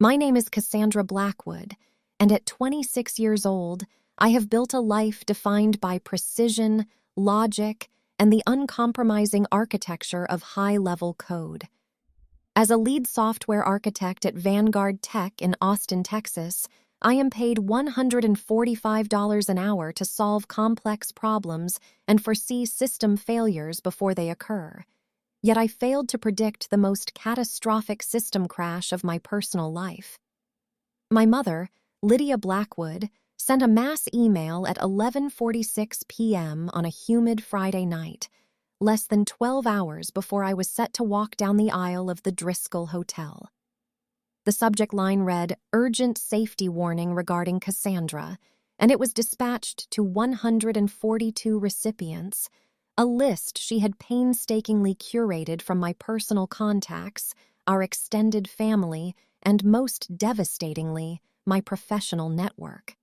My name is Cassandra Blackwood, and at 26 years old, I have built a life defined by precision, logic, and the uncompromising architecture of high-level code. As a lead software architect at Vanguard Tech in Austin, Texas, I am paid $145 an hour to solve complex problems and foresee system failures before they occur. Yet I failed to predict the most catastrophic system crash of my personal life. My mother, Lydia Blackwood, sent a mass email at 11:46 p.m. on a humid Friday night, less than 12 hours before I was set to walk down the aisle of the Driscoll Hotel. The subject line read, "Urgent safety warning regarding Cassandra," and it was dispatched to 142 recipients, a list she had painstakingly curated from my personal contacts, our extended family, and most devastatingly, my professional network.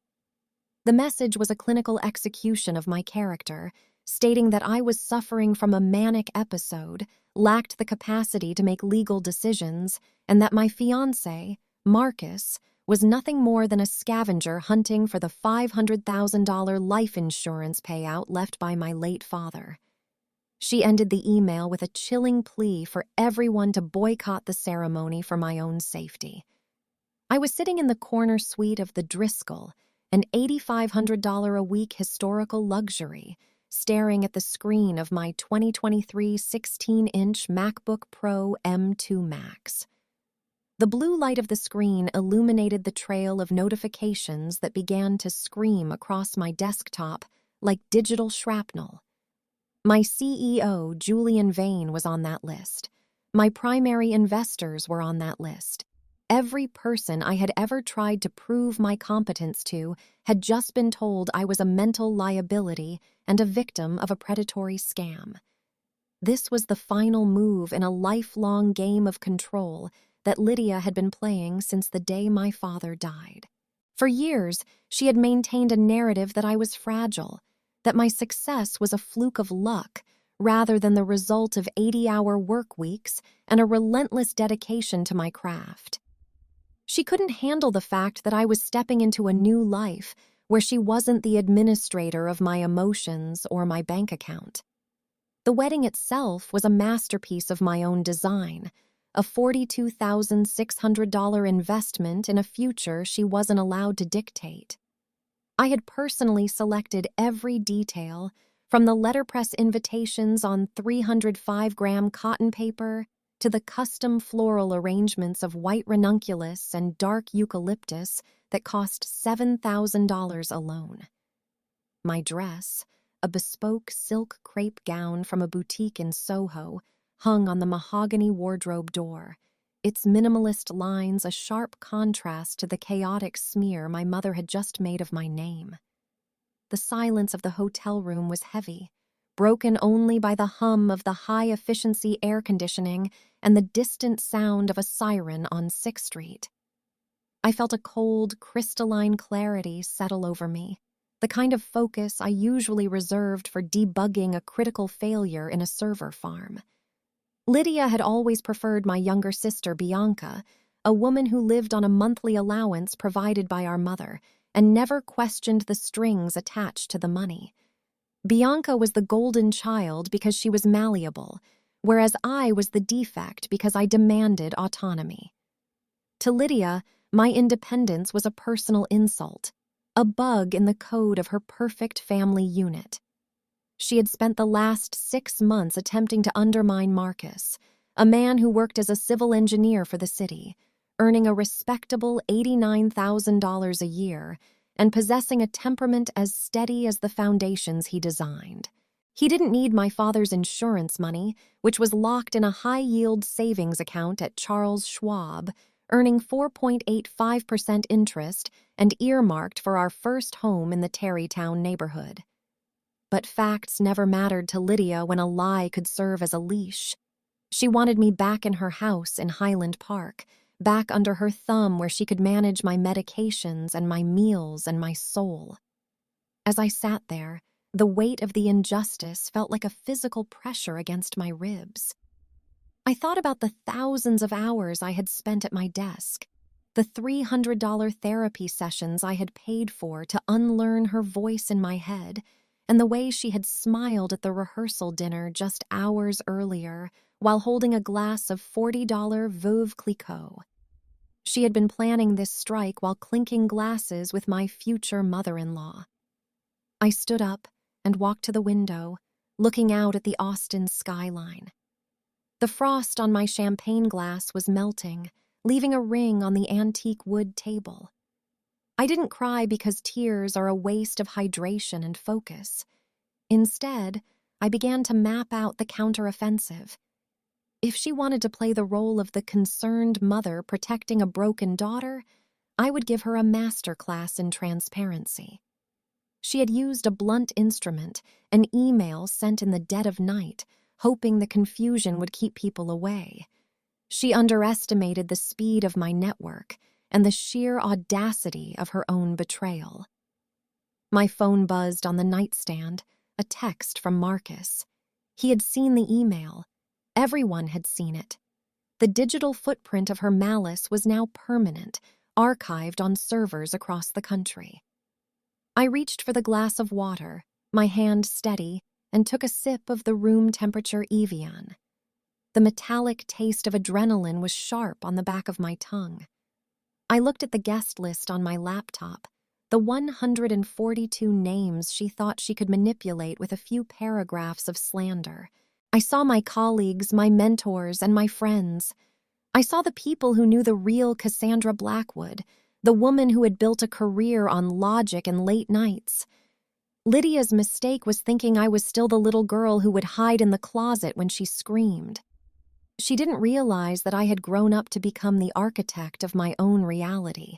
The message was a clinical execution of my character, stating that I was suffering from a manic episode, lacked the capacity to make legal decisions, and that my fiancé, Marcus, was nothing more than a scavenger hunting for the $500,000 life insurance payout left by my late father. She ended the email with a chilling plea for everyone to boycott the ceremony for my own safety. I was sitting in the corner suite of the Driscoll, an $8,500 a week historical luxury, staring at the screen of my 2023 16-inch MacBook Pro M2 Max. The blue light of the screen illuminated the trail of notifications that began to scream across my desktop like digital shrapnel. My CEO, Julian Vane, was on that list. My primary investors were on that list. Every person I had ever tried to prove my competence to had just been told I was a mental liability and a victim of a predatory scam. This was the final move in a lifelong game of control that Lydia had been playing since the day my father died. For years, she had maintained a narrative that I was fragile, that my success was a fluke of luck rather than the result of 80-hour work weeks and a relentless dedication to my craft. She couldn't handle the fact that I was stepping into a new life where she wasn't the administrator of my emotions or my bank account. The wedding itself was a masterpiece of my own design, a $42,600 investment in a future she wasn't allowed to dictate. I had personally selected every detail, from the letterpress invitations on 305-gram cotton paper to the custom floral arrangements of white ranunculus and dark eucalyptus that cost $7,000 alone. My dress, a bespoke silk crepe gown from a boutique in Soho, hung on the mahogany wardrobe door, its minimalist lines a sharp contrast to the chaotic smear my mother had just made of my name. The silence of the hotel room was heavy, broken only by the hum of the high-efficiency air conditioning and the distant sound of a siren on 6th Street. I felt a cold, crystalline clarity settle over me, the kind of focus I usually reserved for debugging a critical failure in a server farm. Lydia had always preferred my younger sister, Bianca, a woman who lived on a monthly allowance provided by our mother and never questioned the strings attached to the money. Bianca was the golden child because she was malleable, whereas I was the defect because I demanded autonomy. To Lydia, my independence was a personal insult, a bug in the code of her perfect family unit. She had spent the last 6 months attempting to undermine Marcus, a man who worked as a civil engineer for the city, earning a respectable $89,000 a year and possessing a temperament as steady as the foundations he designed. He didn't need my father's insurance money, which was locked in a high-yield savings account at Charles Schwab, earning 4.85% interest and earmarked for our first home in the Tarrytown neighborhood. But facts never mattered to Lydia when a lie could serve as a leash. She wanted me back in her house in Highland Park, back under her thumb where she could manage my medications and my meals and my soul. As I sat there, the weight of the injustice felt like a physical pressure against my ribs. I thought about the thousands of hours I had spent at my desk, The $300 therapy sessions I had paid for to unlearn her voice in my head, and the way she had smiled at the rehearsal dinner just hours earlier while holding a glass of $40 Veuve Clicquot. She had been planning this strike while clinking glasses with my future mother-in-law. I stood up and walked to the window, looking out at the Austin skyline. The frost on my champagne glass was melting, leaving a ring on the antique wood table. I didn't cry because tears are a waste of hydration and focus. Instead, I began to map out the counteroffensive. If she wanted to play the role of the concerned mother protecting a broken daughter, I would give her a masterclass in transparency. She had used a blunt instrument, an email sent in the dead of night, hoping the confusion would keep people away. She underestimated the speed of my network and the sheer audacity of her own betrayal. My phone buzzed on the nightstand, a text from Marcus. He had seen the email. Everyone had seen it. The digital footprint of her malice was now permanent, archived on servers across the country. I reached for the glass of water, my hand steady, and took a sip of the room-temperature Evian. The metallic taste of adrenaline was sharp on the back of my tongue. I looked at the guest list on my laptop, the 142 names she thought she could manipulate with a few paragraphs of slander. I saw my colleagues, my mentors, and my friends. I saw the people who knew the real Cassandra Blackwood, the woman who had built a career on logic and late nights. Lydia's mistake was thinking I was still the little girl who would hide in the closet when she screamed. She didn't realize that I had grown up to become the architect of my own reality.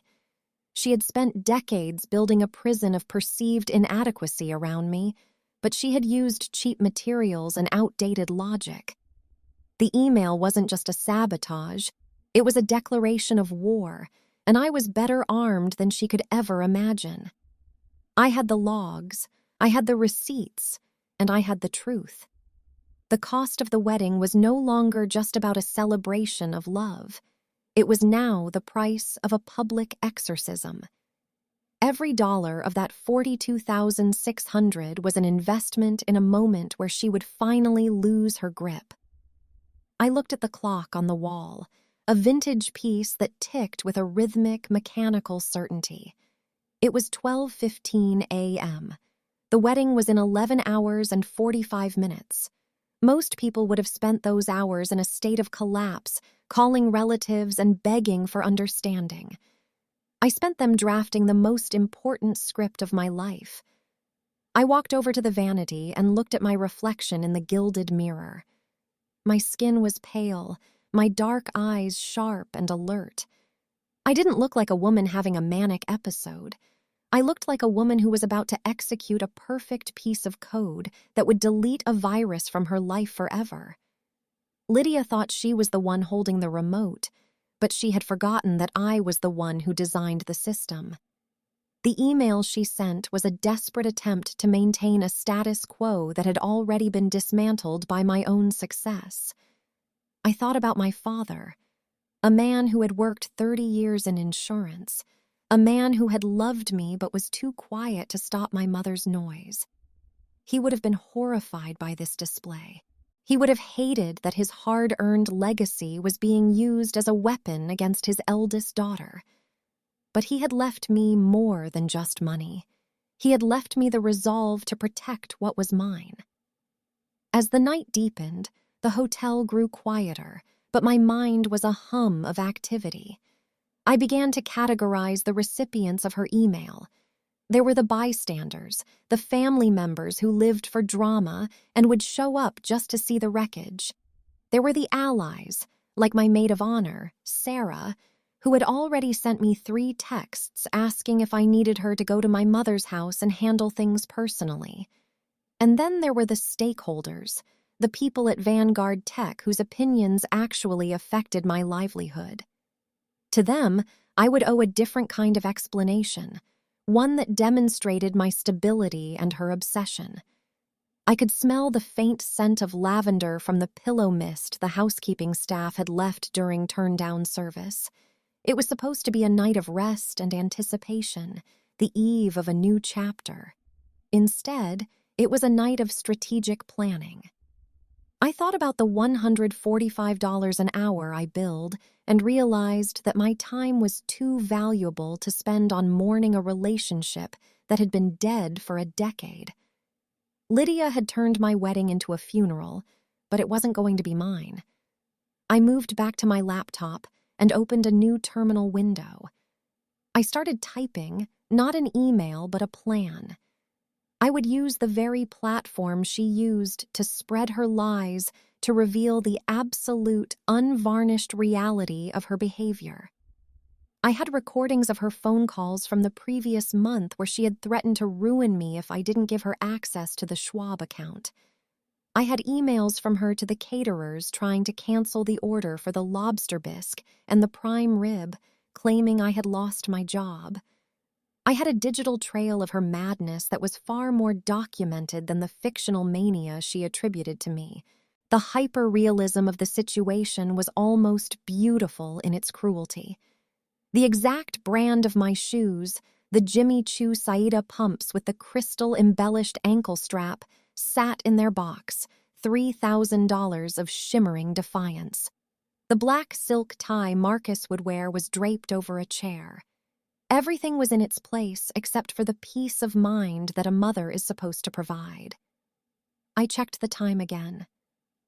She had spent decades building a prison of perceived inadequacy around me, but she had used cheap materials and outdated logic. The email wasn't just a sabotage, it was a declaration of war, and I was better armed than she could ever imagine. I had the logs, I had the receipts, and I had the truth. The cost of the wedding was no longer just about a celebration of love. It was now the price of a public exorcism. Every dollar of that $42,600 was an investment in a moment where she would finally lose her grip. I looked at the clock on the wall, a vintage piece that ticked with a rhythmic, mechanical certainty. It was 12:15 a.m. The wedding was in 11 hours and 45 minutes. Most people would have spent those hours in a state of collapse, calling relatives and begging for understanding. I spent them drafting the most important script of my life. I walked over to the vanity and looked at my reflection in the gilded mirror. My skin was pale, my dark eyes sharp and alert. I didn't look like a woman having a manic episode. I looked like a woman who was about to execute a perfect piece of code that would delete a virus from her life forever. Lydia thought she was the one holding the remote, but she had forgotten that I was the one who designed the system. The email she sent was a desperate attempt to maintain a status quo that had already been dismantled by my own success. I thought about my father, a man who had worked 30 years in insurance, a man who had loved me but was too quiet to stop my mother's noise. He would have been horrified by this display. He would have hated that his hard-earned legacy was being used as a weapon against his eldest daughter. But he had left me more than just money. He had left me the resolve to protect what was mine. As the night deepened, the hotel grew quieter, but my mind was a hum of activity. I began to categorize the recipients of her email. There were the bystanders, the family members who lived for drama and would show up just to see the wreckage. There were the allies, like my maid of honor, Sarah, who had already sent me 3 texts asking if I needed her to go to my mother's house and handle things personally. And then there were the stakeholders, the people at Vanguard Tech whose opinions actually affected my livelihood. To them, I would owe a different kind of explanation, one that demonstrated my stability and her obsession. I could smell the faint scent of lavender from the pillow mist the housekeeping staff had left during turn-down service. It was supposed to be a night of rest and anticipation, the eve of a new chapter. Instead, it was a night of strategic planning. I thought about the $145 an hour I billed and realized that my time was too valuable to spend on mourning a relationship that had been dead for a decade. Lydia had turned my wedding into a funeral, but it wasn't going to be mine. I moved back to my laptop and opened a new terminal window. I started typing, not an email, but a plan. I would use the very platform she used to spread her lies to reveal the absolute, unvarnished reality of her behavior. I had recordings of her phone calls from the previous month where she had threatened to ruin me if I didn't give her access to the Schwab account. I had emails from her to the caterers trying to cancel the order for the lobster bisque and the prime rib, claiming I had lost my job. I had a digital trail of her madness that was far more documented than the fictional mania she attributed to me. The hyper-realism of the situation was almost beautiful in its cruelty. The exact brand of my shoes, the Jimmy Choo Saida pumps with the crystal-embellished ankle strap, sat in their box, $3,000 of shimmering defiance. The black silk tie Marcus would wear was draped over a chair. Everything was in its place except for the peace of mind that a mother is supposed to provide. I checked the time again.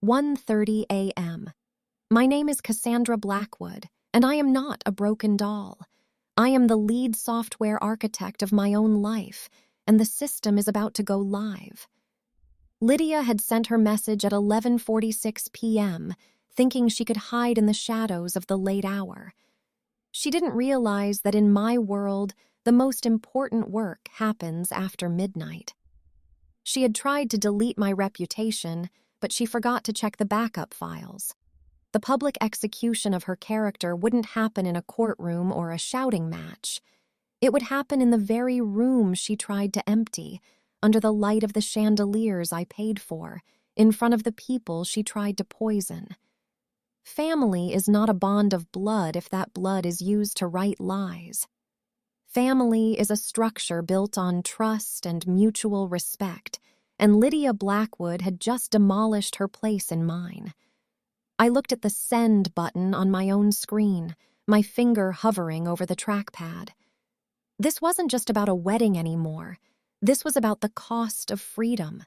1:30 a.m. My name is Cassandra Blackwood, and I am not a broken doll. I am the lead software architect of my own life, and the system is about to go live. Lydia had sent her message at 11:46 p.m., thinking she could hide in the shadows of the late hour. She didn't realize that in my world, the most important work happens after midnight. She had tried to delete my reputation, but she forgot to check the backup files. The public execution of her character wouldn't happen in a courtroom or a shouting match. It would happen in the very room she tried to empty, under the light of the chandeliers I paid for, in front of the people she tried to poison. Family is not a bond of blood if that blood is used to write lies. Family is a structure built on trust and mutual respect, and Lydia Blackwood had just demolished her place in mine. I looked at the send button on my own screen, my finger hovering over the trackpad. This wasn't just about a wedding anymore. This was about the cost of freedom.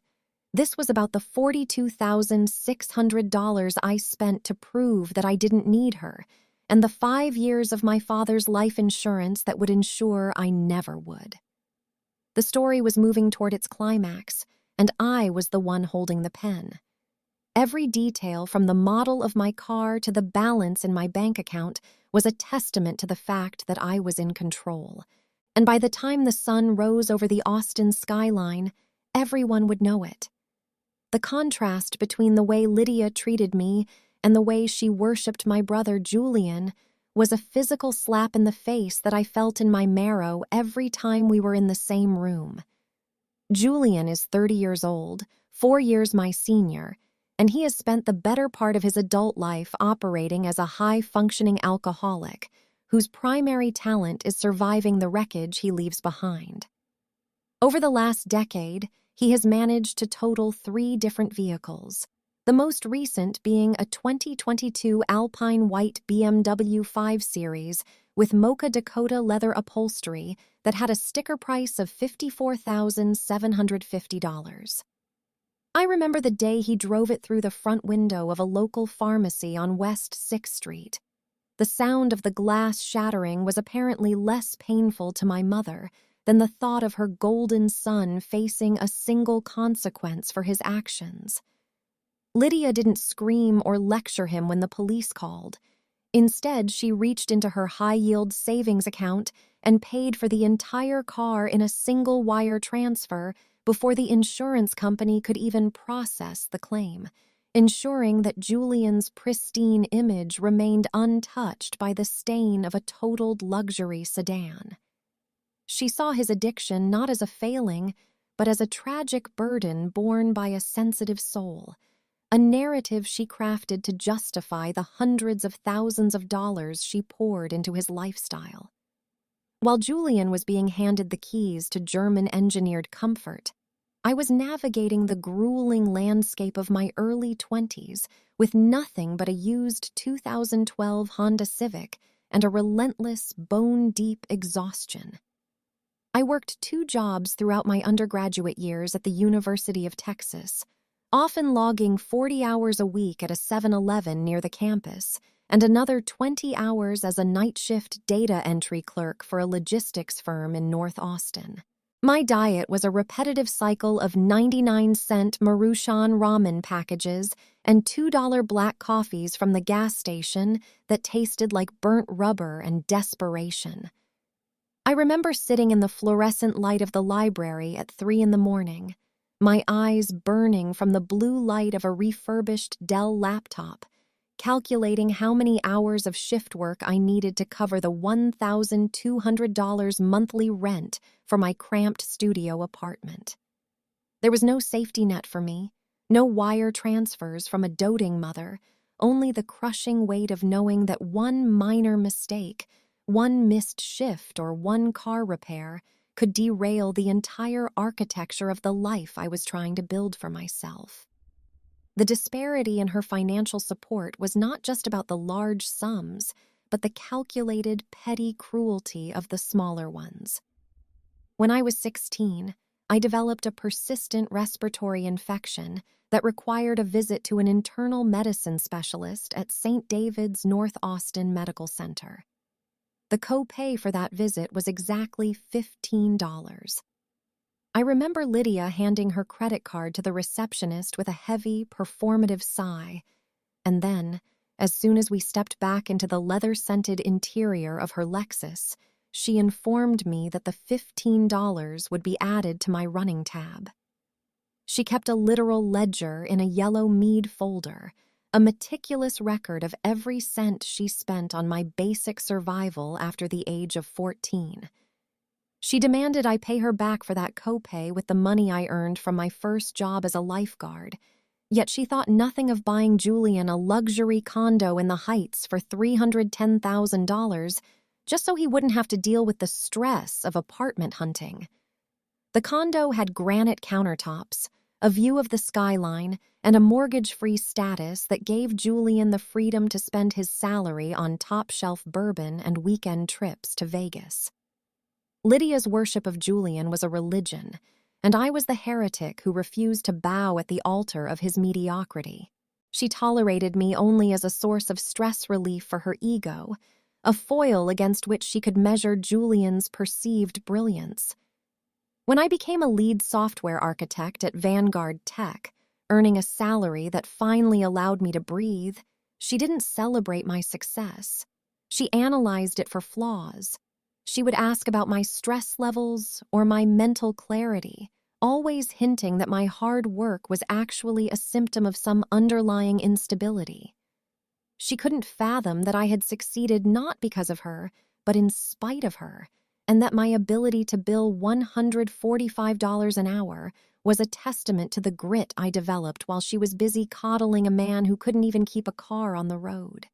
This was about the $42,600 I spent to prove that I didn't need her, and the 5 years of my father's life insurance that would ensure I never would. The story was moving toward its climax, and I was the one holding the pen. Every detail, from the model of my car to the balance in my bank account, was a testament to the fact that I was in control. And by the time the sun rose over the Austin skyline, everyone would know it. The contrast between the way Lydia treated me and the way she worshipped my brother Julian was a physical slap in the face that I felt in my marrow every time we were in the same room. Julian is 30 years old, 4 years my senior, and he has spent the better part of his adult life operating as a high-functioning alcoholic whose primary talent is surviving the wreckage he leaves behind. Over the last decade, he has managed to total 3 different vehicles, the most recent being a 2022 Alpine White BMW 5 Series with Mocha Dakota leather upholstery that had a sticker price of $54,750. I remember the day he drove it through the front window of a local pharmacy on West 6th Street. The sound of the glass shattering was apparently less painful to my mother than the thought of her golden son facing a single consequence for his actions. Lydia didn't scream or lecture him when the police called. Instead, she reached into her high-yield savings account and paid for the entire car in a single wire transfer before the insurance company could even process the claim, ensuring that Julian's pristine image remained untouched by the stain of a totaled luxury sedan. She saw his addiction not as a failing, but as a tragic burden borne by a sensitive soul, a narrative she crafted to justify the hundreds of thousands of dollars she poured into his lifestyle. While Julian was being handed the keys to German-engineered comfort, I was navigating the grueling landscape of my early 20s with nothing but a used 2012 Honda Civic and a relentless, bone-deep exhaustion. I worked 2 jobs throughout my undergraduate years at the University of Texas, often logging 40 hours a week at a 7-Eleven near the campus, and another 20 hours as a night shift data entry clerk for a logistics firm in North Austin. My diet was a repetitive cycle of 99-cent Maruchan ramen packages and $2 black coffees from the gas station that tasted like burnt rubber and desperation. I remember sitting in the fluorescent light of the library at 3 a.m, my eyes burning from the blue light of a refurbished Dell laptop, calculating how many hours of shift work I needed to cover the $1,200 monthly rent for my cramped studio apartment. There was no safety net for me, no wire transfers from a doting mother, only the crushing weight of knowing that one minor mistake, one missed shift or one car repair could derail the entire architecture of the life I was trying to build for myself. The disparity in her financial support was not just about the large sums, but the calculated, petty cruelty of the smaller ones. When I was 16, I developed a persistent respiratory infection that required a visit to an internal medicine specialist at St. David's North Austin Medical Center. The copay for that visit was exactly $15. I remember Lydia handing her credit card to the receptionist with a heavy, performative sigh, and then, as soon as we stepped back into the leather-scented interior of her Lexus, she informed me that the $15 would be added to my running tab. She kept a literal ledger in a yellow Mead folder, a meticulous record of every cent she spent on my basic survival after the age of 14. She demanded I pay her back for that copay with the money I earned from my first job as a lifeguard, yet she thought nothing of buying Julian a luxury condo in the Heights for $310,000 just so he wouldn't have to deal with the stress of apartment hunting. The condo had granite countertops, a view of the skyline, and a mortgage-free status that gave Julian the freedom to spend his salary on top-shelf bourbon and weekend trips to Vegas. Lydia's worship of Julian was a religion, and I was the heretic who refused to bow at the altar of his mediocrity. She tolerated me only as a source of stress relief for her ego, a foil against which she could measure Julian's perceived brilliance. When I became a lead software architect at Vanguard Tech, earning a salary that finally allowed me to breathe, she didn't celebrate my success. She analyzed it for flaws. She would ask about my stress levels or my mental clarity, always hinting that my hard work was actually a symptom of some underlying instability. She couldn't fathom that I had succeeded not because of her, but in spite of her, and that my ability to bill $145 an hour was a testament to the grit I developed while she was busy coddling a man who couldn't even keep a car on the road.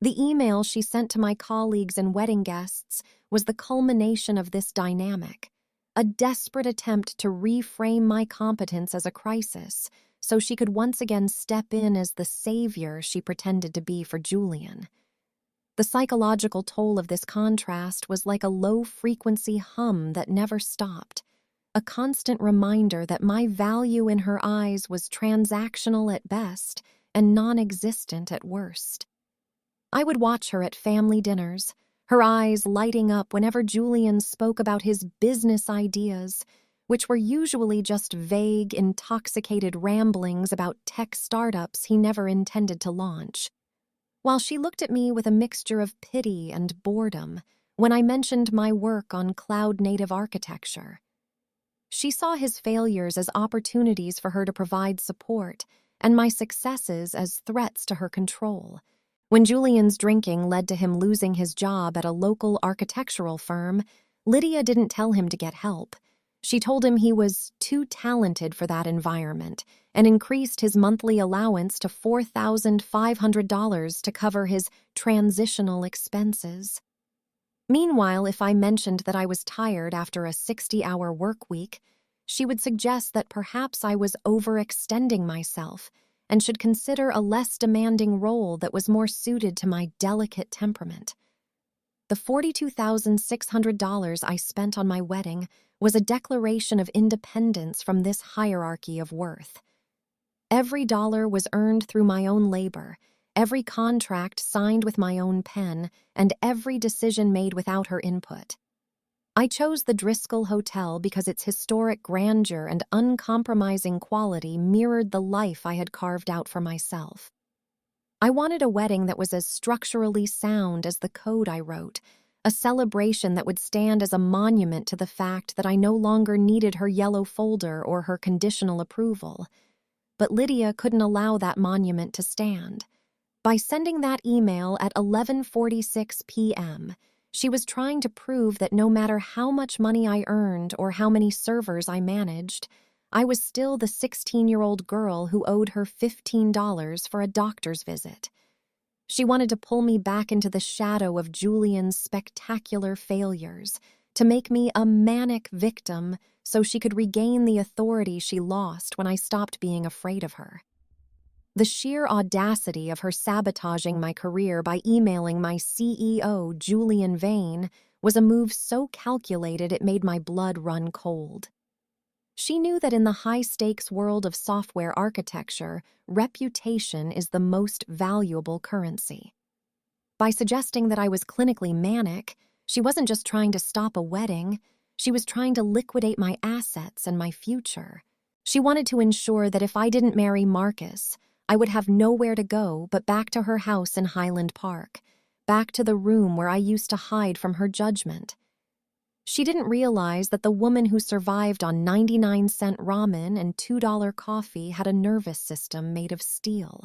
The email she sent to my colleagues and wedding guests was the culmination of this dynamic, a desperate attempt to reframe my competence as a crisis so she could once again step in as the savior she pretended to be for Julian. The psychological toll of this contrast was like a low-frequency hum that never stopped, a constant reminder that my value in her eyes was transactional at best and non-existent at worst. I would watch her at family dinners, her eyes lighting up whenever Julian spoke about his business ideas, which were usually just vague, intoxicated ramblings about tech startups he never intended to launch, while she looked at me with a mixture of pity and boredom when I mentioned my work on cloud-native architecture. She saw his failures as opportunities for her to provide support, and my successes as threats to her control. When Julian's drinking led to him losing his job at a local architectural firm, Lydia didn't tell him to get help. She told him he was too talented for that environment and increased his monthly allowance to $4,500 to cover his transitional expenses. Meanwhile, if I mentioned that I was tired after a 60-hour work week, she would suggest that perhaps I was overextending myself and should consider a less demanding role that was more suited to my delicate temperament. The $42,600 I spent on my wedding was a declaration of independence from this hierarchy of worth. Every dollar was earned through my own labor, every contract signed with my own pen, and every decision made without her input. I chose the Driscoll Hotel because its historic grandeur and uncompromising quality mirrored the life I had carved out for myself. I wanted a wedding that was as structurally sound as the code I wrote, a celebration that would stand as a monument to the fact that I no longer needed her yellow folder or her conditional approval. But Lydia couldn't allow that monument to stand. By sending that email at 11:46 p.m., she was trying to prove that no matter how much money I earned or how many servers I managed, I was still the 16-year-old girl who owed her $15 for a doctor's visit. She wanted to pull me back into the shadow of Julian's spectacular failures, to make me a manic victim so she could regain the authority she lost when I stopped being afraid of her. The sheer audacity of her sabotaging my career by emailing my CEO, Julian Vane, was a move so calculated it made my blood run cold. She knew that in the high-stakes world of software architecture, reputation is the most valuable currency. By suggesting that I was clinically manic, she wasn't just trying to stop a wedding, she was trying to liquidate my assets and my future. She wanted to ensure that if I didn't marry Marcus, I would have nowhere to go but back to her house in Highland Park, back to the room where I used to hide from her judgment. She didn't realize that the woman who survived on 99-cent ramen and $2 coffee had a nervous system made of steel.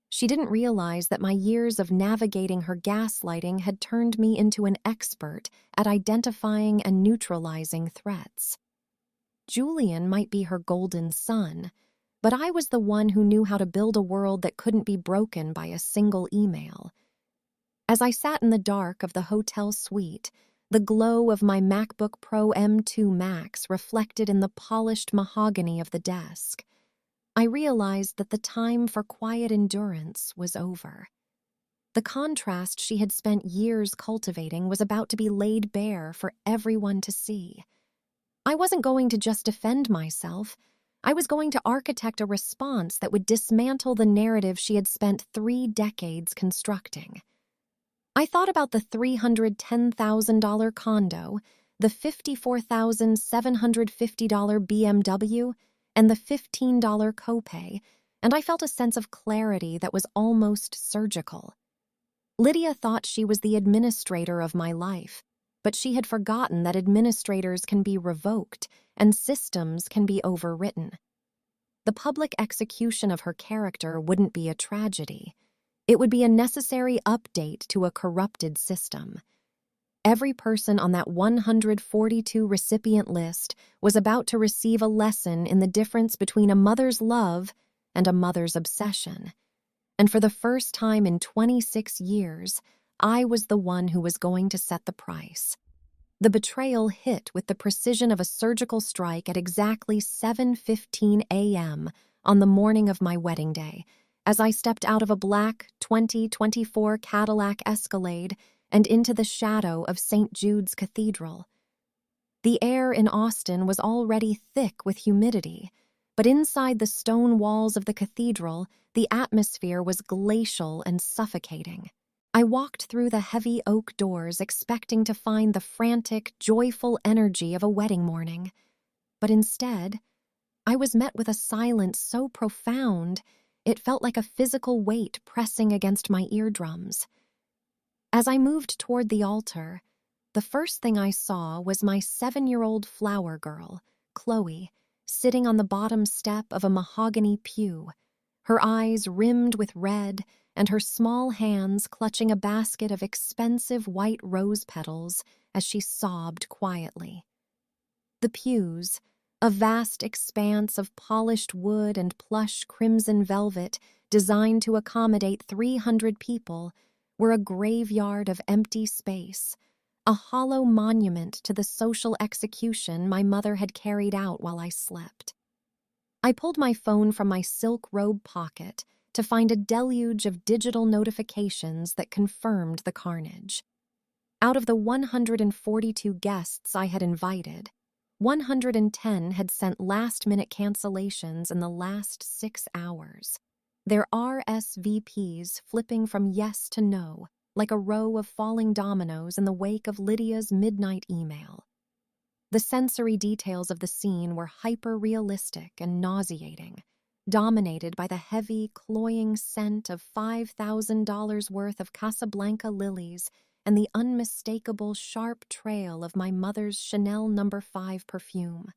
She didn't realize that my years of navigating her gaslighting had turned me into an expert at identifying and neutralizing threats. Julian might be her golden son, but I was the one who knew how to build a world that couldn't be broken by a single email. As I sat in the dark of the hotel suite, the glow of my MacBook Pro M2 Max reflected in the polished mahogany of the desk, I realized that the time for quiet endurance was over. The contrast she had spent years cultivating was about to be laid bare for everyone to see. I wasn't going to just defend myself. I was going to architect a response that would dismantle the narrative she had spent 3 decades constructing. I thought about the $310,000 condo, the $54,750 BMW, and the $15 copay, and I felt a sense of clarity that was almost surgical. Lydia thought she was the administrator of my life, but she had forgotten that administrators can be revoked and systems can be overwritten. The public execution of her character wouldn't be a tragedy. It would be a necessary update to a corrupted system. Every person on that 142 recipient list was about to receive a lesson in the difference between a mother's love and a mother's obsession. And for the first time in 26 years, I was the one who was going to set the price. The betrayal hit with the precision of a surgical strike at exactly 7:15 a.m. on the morning of my wedding day, as I stepped out of a black 2024 Cadillac Escalade and into the shadow of St. Jude's Cathedral. The air in Austin was already thick with humidity, but inside the stone walls of the cathedral, the atmosphere was glacial and suffocating. I walked through the heavy oak doors expecting to find the frantic, joyful energy of a wedding morning, but instead, I was met with a silence so profound it felt like a physical weight pressing against my eardrums. As I moved toward the altar, the first thing I saw was my 7-year-old flower girl, Chloe, sitting on the bottom step of a mahogany pew, her eyes rimmed with red and her small hands clutching a basket of expensive white rose petals as she sobbed quietly. The pews, a vast expanse of polished wood and plush crimson velvet designed to accommodate 300 people, were a graveyard of empty space, a hollow monument to the social execution my mother had carried out while I slept. I pulled my phone from my silk robe pocket to find a deluge of digital notifications that confirmed the carnage. Out of the 142 guests I had invited, 110 had sent last-minute cancellations in the last 6 hours, their RSVPs flipping from yes to no, like a row of falling dominoes in the wake of Lydia's midnight email. The sensory details of the scene were hyper-realistic and nauseating, dominated by the heavy, cloying scent of $5,000 worth of Casablanca lilies and the unmistakable sharp trail of my mother's Chanel No. 5 perfume.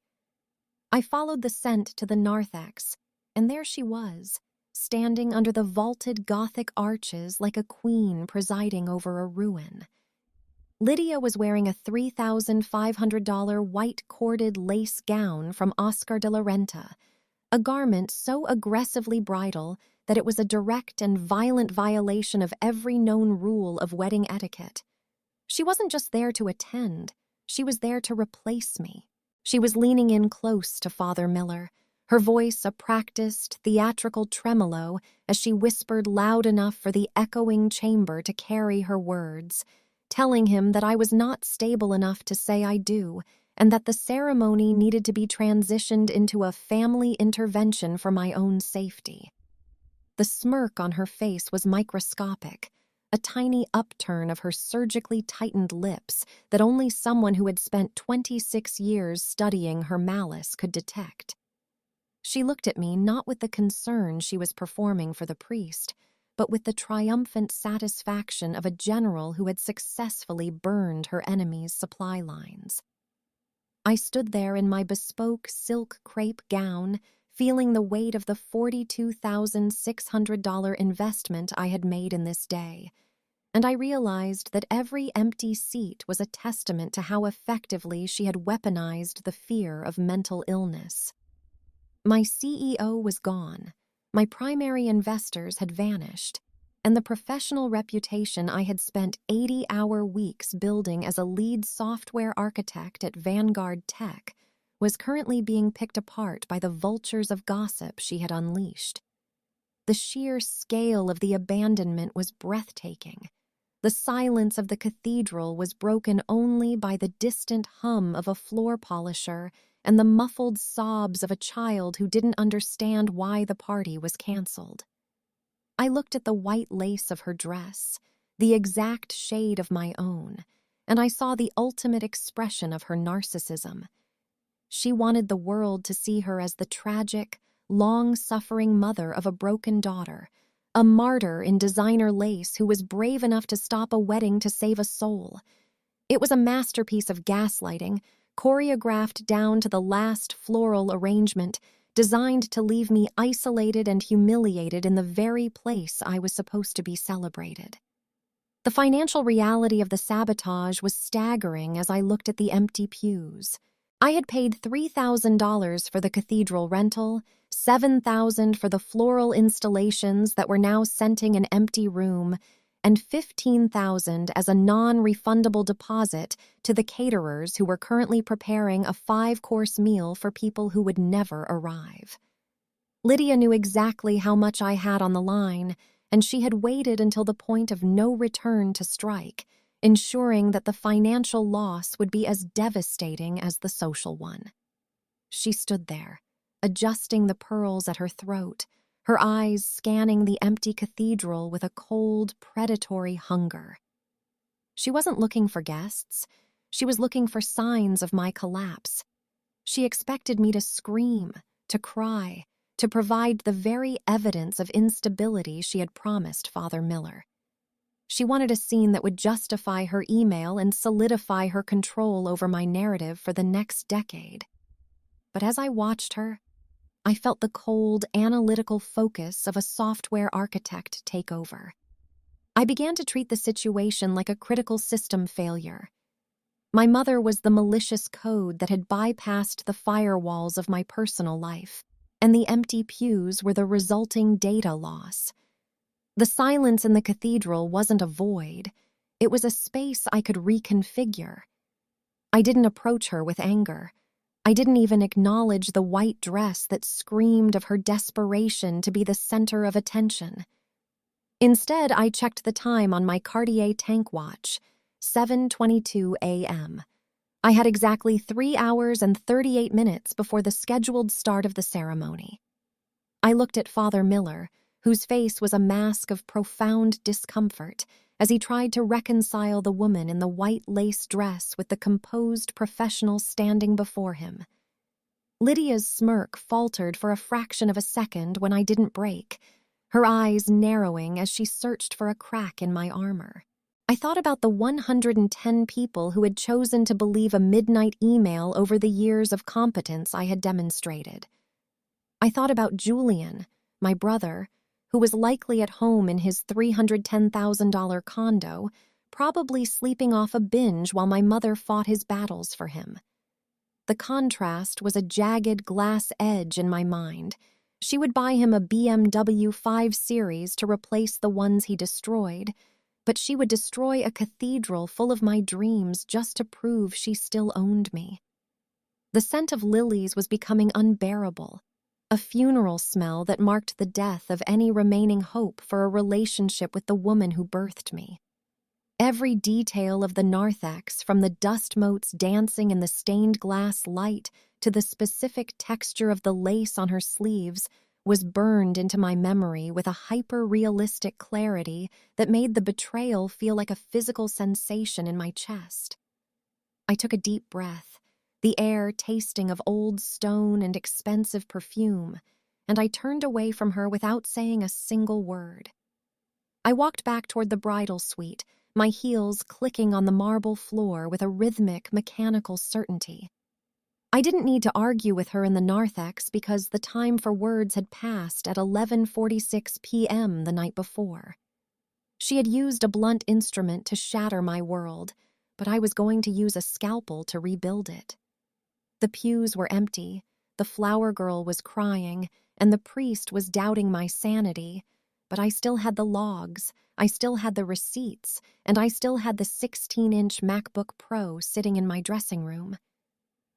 I followed the scent to the narthex, and there she was, standing under the vaulted Gothic arches like a queen presiding over a ruin. Lydia was wearing a $3,500 white corded lace gown from Oscar de la Renta, a garment so aggressively bridal that it was a direct and violent violation of every known rule of wedding etiquette. She wasn't just there to attend, she was there to replace me. She was leaning in close to Father Miller, her voice a practiced, theatrical tremolo as she whispered loud enough for the echoing chamber to carry her words, telling him that I was not stable enough to say I do, and that the ceremony needed to be transitioned into a family intervention for my own safety. The smirk on her face was microscopic, a tiny upturn of her surgically tightened lips that only someone who had spent 26 years studying her malice could detect. She looked at me not with the concern she was performing for the priest, but with the triumphant satisfaction of a general who had successfully burned her enemy's supply lines. I stood there in my bespoke silk crepe gown, feeling the weight of the $42,600 investment I had made in this day, and I realized that every empty seat was a testament to how effectively she had weaponized the fear of mental illness. My CEO was gone, my primary investors had vanished, and the professional reputation I had spent 80-hour weeks building as a lead software architect at Vanguard Tech was currently being picked apart by the vultures of gossip she had unleashed. The sheer scale of the abandonment was breathtaking. The silence of the cathedral was broken only by the distant hum of a floor polisher and the muffled sobs of a child who didn't understand why the party was canceled. I looked at the white lace of her dress, the exact shade of my own, and I saw the ultimate expression of her narcissism. She wanted the world to see her as the tragic, long-suffering mother of a broken daughter, a martyr in designer lace who was brave enough to stop a wedding to save a soul. It was a masterpiece of gaslighting, choreographed down to the last floral arrangement, designed to leave me isolated and humiliated in the very place I was supposed to be celebrated. The financial reality of the sabotage was staggering as I looked at the empty pews. I had paid $3,000 for the cathedral rental, $7,000 for the floral installations that were now scenting an empty room, and $15,000 as a non-refundable deposit to the caterers who were currently preparing a 5-course meal for people who would never arrive. Lydia knew exactly how much I had on the line, and she had waited until the point of no return to strike, ensuring that the financial loss would be as devastating as the social one. She stood there, adjusting the pearls at her throat, her eyes scanning the empty cathedral with a cold, predatory hunger. She wasn't looking for guests. She was looking for signs of my collapse. She expected me to scream, to cry, to provide the very evidence of instability she had promised Father Miller. She wanted a scene that would justify her email and solidify her control over my narrative for the next decade. But as I watched her, I felt the cold, analytical focus of a software architect take over. I began to treat the situation like a critical system failure. My mother was the malicious code that had bypassed the firewalls of my personal life, and the empty pews were the resulting data loss. The silence in the cathedral wasn't a void. It was a space I could reconfigure. I didn't approach her with anger. I didn't even acknowledge the white dress that screamed of her desperation to be the center of attention. Instead, I checked the time on my Cartier tank watch, 7:22 a.m. I had exactly 3 hours and 38 minutes before the scheduled start of the ceremony. I looked at Father Miller, whose face was a mask of profound discomfort as he tried to reconcile the woman in the white lace dress with the composed professional standing before him. Lydia's smirk faltered for a fraction of a second when I didn't break, her eyes narrowing as she searched for a crack in my armor. I thought about the 110 people who had chosen to believe a midnight email over the years of competence I had demonstrated. I thought about Julian, my brother, who was likely at home in his $310,000 condo, probably sleeping off a binge while my mother fought his battles for him. The contrast was a jagged glass edge in my mind. She would buy him a BMW 5 Series to replace the ones he destroyed, but she would destroy a cathedral full of my dreams just to prove she still owned me. The scent of lilies was becoming unbearable, a funeral smell that marked the death of any remaining hope for a relationship with the woman who birthed me. Every detail of the narthex, from the dust motes dancing in the stained glass light to the specific texture of the lace on her sleeves, was burned into my memory with a hyper-realistic clarity that made the betrayal feel like a physical sensation in my chest. I took a deep breath, the air tasting of old stone and expensive perfume, and I turned away from her without saying a single word. I walked back toward the bridal suite, my heels clicking on the marble floor with a rhythmic, mechanical certainty. I didn't need to argue with her in the narthex because the time for words had passed at 11:46 p.m. the night before. She had used a blunt instrument to shatter my world, but I was going to use a scalpel to rebuild it. The pews were empty, the flower girl was crying, and the priest was doubting my sanity, but I still had the logs, I still had the receipts, and I still had the 16-inch MacBook Pro sitting in my dressing room.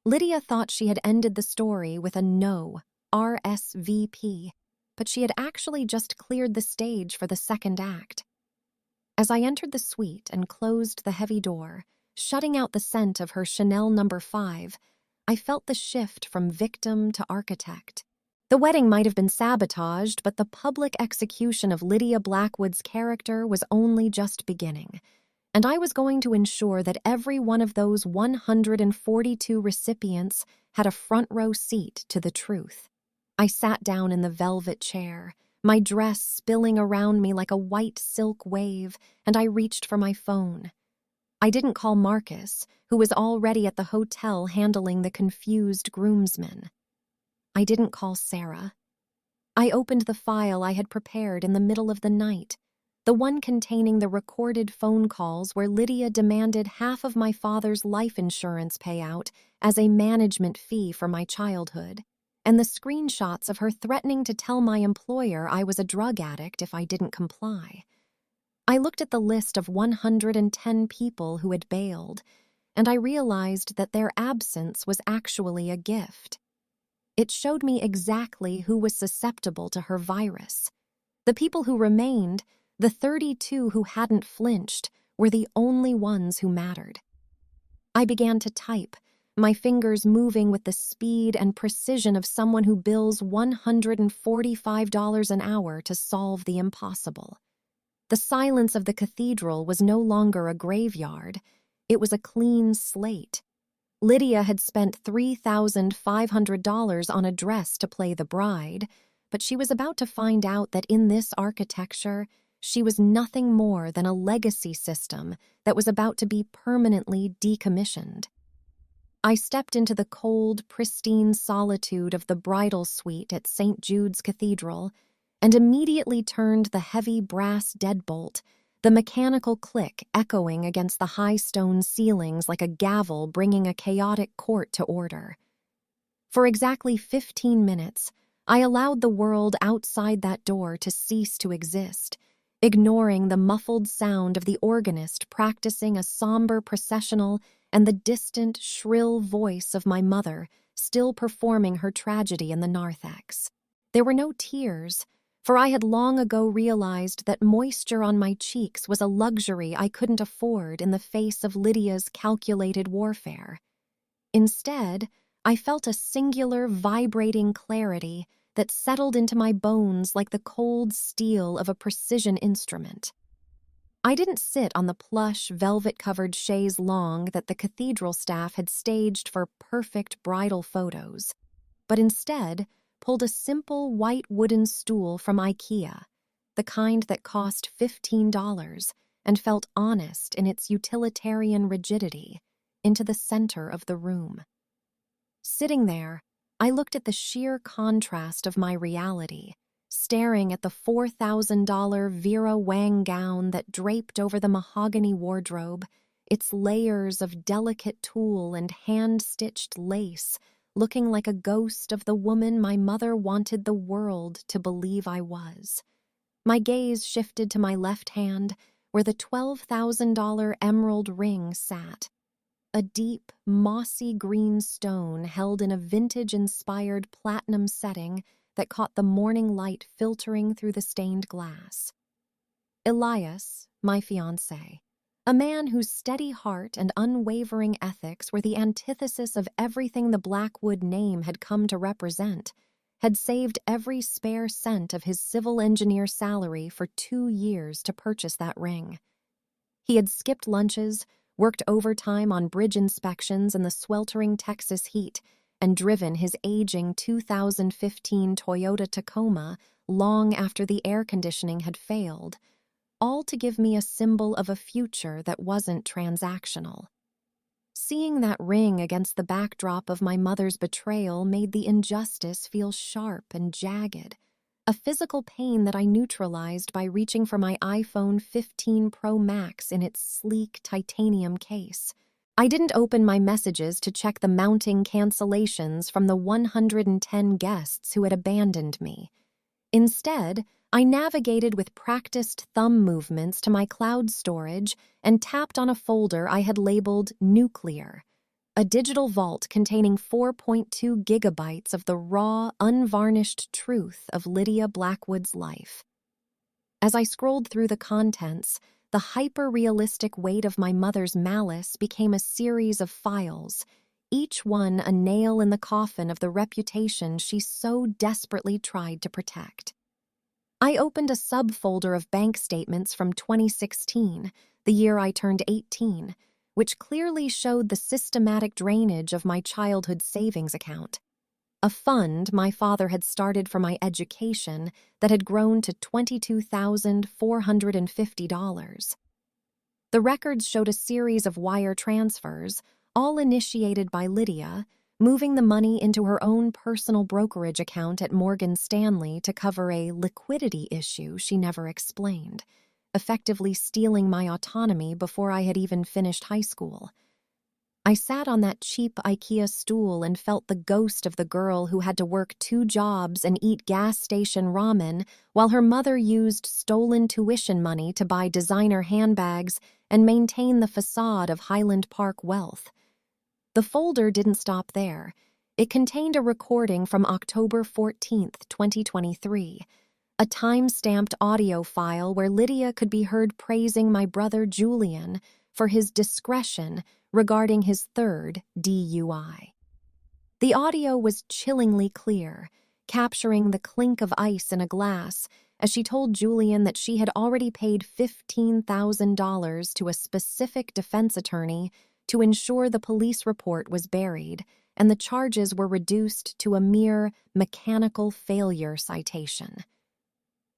Lydia thought she had ended the story with a no, RSVP, but she had actually just cleared the stage for the second act. As I entered the suite and closed the heavy door, shutting out the scent of her Chanel No. 5, I felt the shift from victim to architect. The wedding might have been sabotaged, but the public execution of Lydia Blackwood's character was only just beginning, and I was going to ensure that every one of those 142 recipients had a front-row seat to the truth. I sat down in the velvet chair, my dress spilling around me like a white silk wave, and I reached for my phone. I didn't call Marcus, who was already at the hotel handling the confused groomsmen. I didn't call Sarah. I opened the file I had prepared in the middle of the night, the one containing the recorded phone calls where Lydia demanded half of my father's life insurance payout as a management fee for my childhood, and the screenshots of her threatening to tell my employer I was a drug addict if I didn't comply. I looked at the list of 110 people who had bailed, and I realized that their absence was actually a gift. It showed me exactly who was susceptible to her virus. The people who remained, the 32 who hadn't flinched, were the only ones who mattered. I began to type, my fingers moving with the speed and precision of someone who bills $145 an hour to solve the impossible. The silence of the cathedral was no longer a graveyard. It was a clean slate. Lydia had spent $3,500 on a dress to play the bride, but she was about to find out that in this architecture, she was nothing more than a legacy system that was about to be permanently decommissioned. I stepped into the cold, pristine solitude of the bridal suite at St. Jude's Cathedral and immediately turned the heavy brass deadbolt the mechanical click echoing against the high stone ceilings like a gavel bringing a chaotic court to order. For exactly 15 minutes, I allowed the world outside that door to cease to exist, ignoring the muffled sound of the organist practicing a somber processional and the distant, shrill voice of my mother still performing her tragedy in the narthex. There were no tears, for I had long ago realized that moisture on my cheeks was a luxury I couldn't afford in the face of Lydia's calculated warfare. Instead, I felt a singular, vibrating clarity that settled into my bones like the cold steel of a precision instrument. I didn't sit on the plush, velvet-covered chaise longue that the cathedral staff had staged for perfect bridal photos, but instead pulled a simple white wooden stool from IKEA, the kind that cost $15 and felt honest in its utilitarian rigidity, into the center of the room. Sitting there, I looked at the sheer contrast of my reality, staring at the $4,000 Vera Wang gown that draped over the mahogany wardrobe, its layers of delicate tulle and hand-stitched lace, looking like a ghost of the woman my mother wanted the world to believe I was. My gaze shifted to my left hand, where the $12,000 emerald ring sat, a deep, mossy green stone held in a vintage-inspired platinum setting that caught the morning light filtering through the stained glass. Elias, my fiancé, a man whose steady heart and unwavering ethics were the antithesis of everything the Blackwood name had come to represent, had saved every spare cent of his civil engineer salary for 2 years to purchase that ring. He had skipped lunches, worked overtime on bridge inspections in the sweltering Texas heat, and driven his aging 2015 Toyota Tacoma long after the air conditioning had failed, all to give me a symbol of a future that wasn't transactional. Seeing that ring against the backdrop of my mother's betrayal made the injustice feel sharp and jagged, a physical pain that I neutralized by reaching for my iPhone 15 Pro Max in its sleek titanium case. I didn't open my messages to check the mounting cancellations from the 110 guests who had abandoned me. Instead, I navigated with practiced thumb movements to my cloud storage and tapped on a folder I had labeled Nuclear, a digital vault containing 4.2 gigabytes of the raw, unvarnished truth of Lydia Blackwood's life. As I scrolled through the contents, the hyper-realistic weight of my mother's malice became a series of files, each one a nail in the coffin of the reputation she so desperately tried to protect. I opened a subfolder of bank statements from 2016, the year I turned 18, which clearly showed the systematic drainage of my childhood savings account, a fund my father had started for my education that had grown to $22,450. The records showed a series of wire transfers, all initiated by Lydia, moving the money into her own personal brokerage account at Morgan Stanley to cover a liquidity issue she never explained, effectively stealing my autonomy before I had even finished high school. I sat on that cheap IKEA stool and felt the ghost of the girl who had to work 2 jobs and eat gas station ramen while her mother used stolen tuition money to buy designer handbags and maintain the facade of Highland Park wealth. The folder didn't stop there. It contained a recording from October 14, 2023, a time-stamped audio file where Lydia could be heard praising my brother Julian for his discretion regarding his 3rd DUI. The audio was chillingly clear, capturing the clink of ice in a glass as she told Julian that she had already paid $15,000 to a specific defense attorney to ensure the police report was buried and the charges were reduced to a mere mechanical failure citation.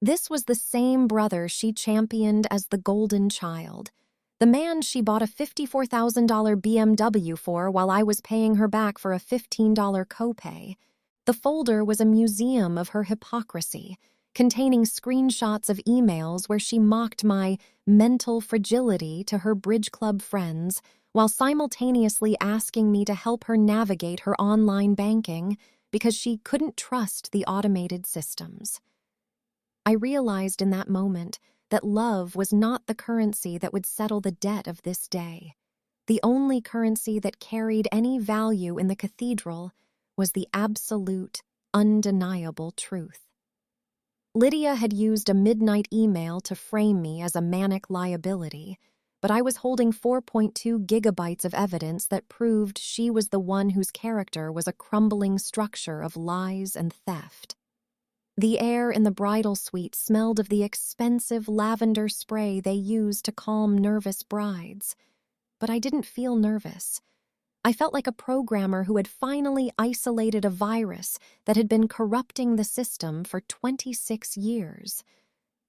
This was the same brother she championed as the golden child, the man she bought a $54,000 BMW for while I was paying her back for a $15 copay. The folder was a museum of her hypocrisy, containing screenshots of emails where she mocked my mental fragility to her bridge club friends while simultaneously asking me to help her navigate her online banking because she couldn't trust the automated systems. I realized in that moment that love was not the currency that would settle the debt of this day. The only currency that carried any value in the cathedral was the absolute, undeniable truth. Lydia had used a midnight email to frame me as a manic liability, but I was holding 4.2 gigabytes of evidence that proved she was the one whose character was a crumbling structure of lies and theft. The air in the bridal suite smelled of the expensive lavender spray they used to calm nervous brides. But I didn't feel nervous. I felt like a programmer who had finally isolated a virus that had been corrupting the system for 26 years.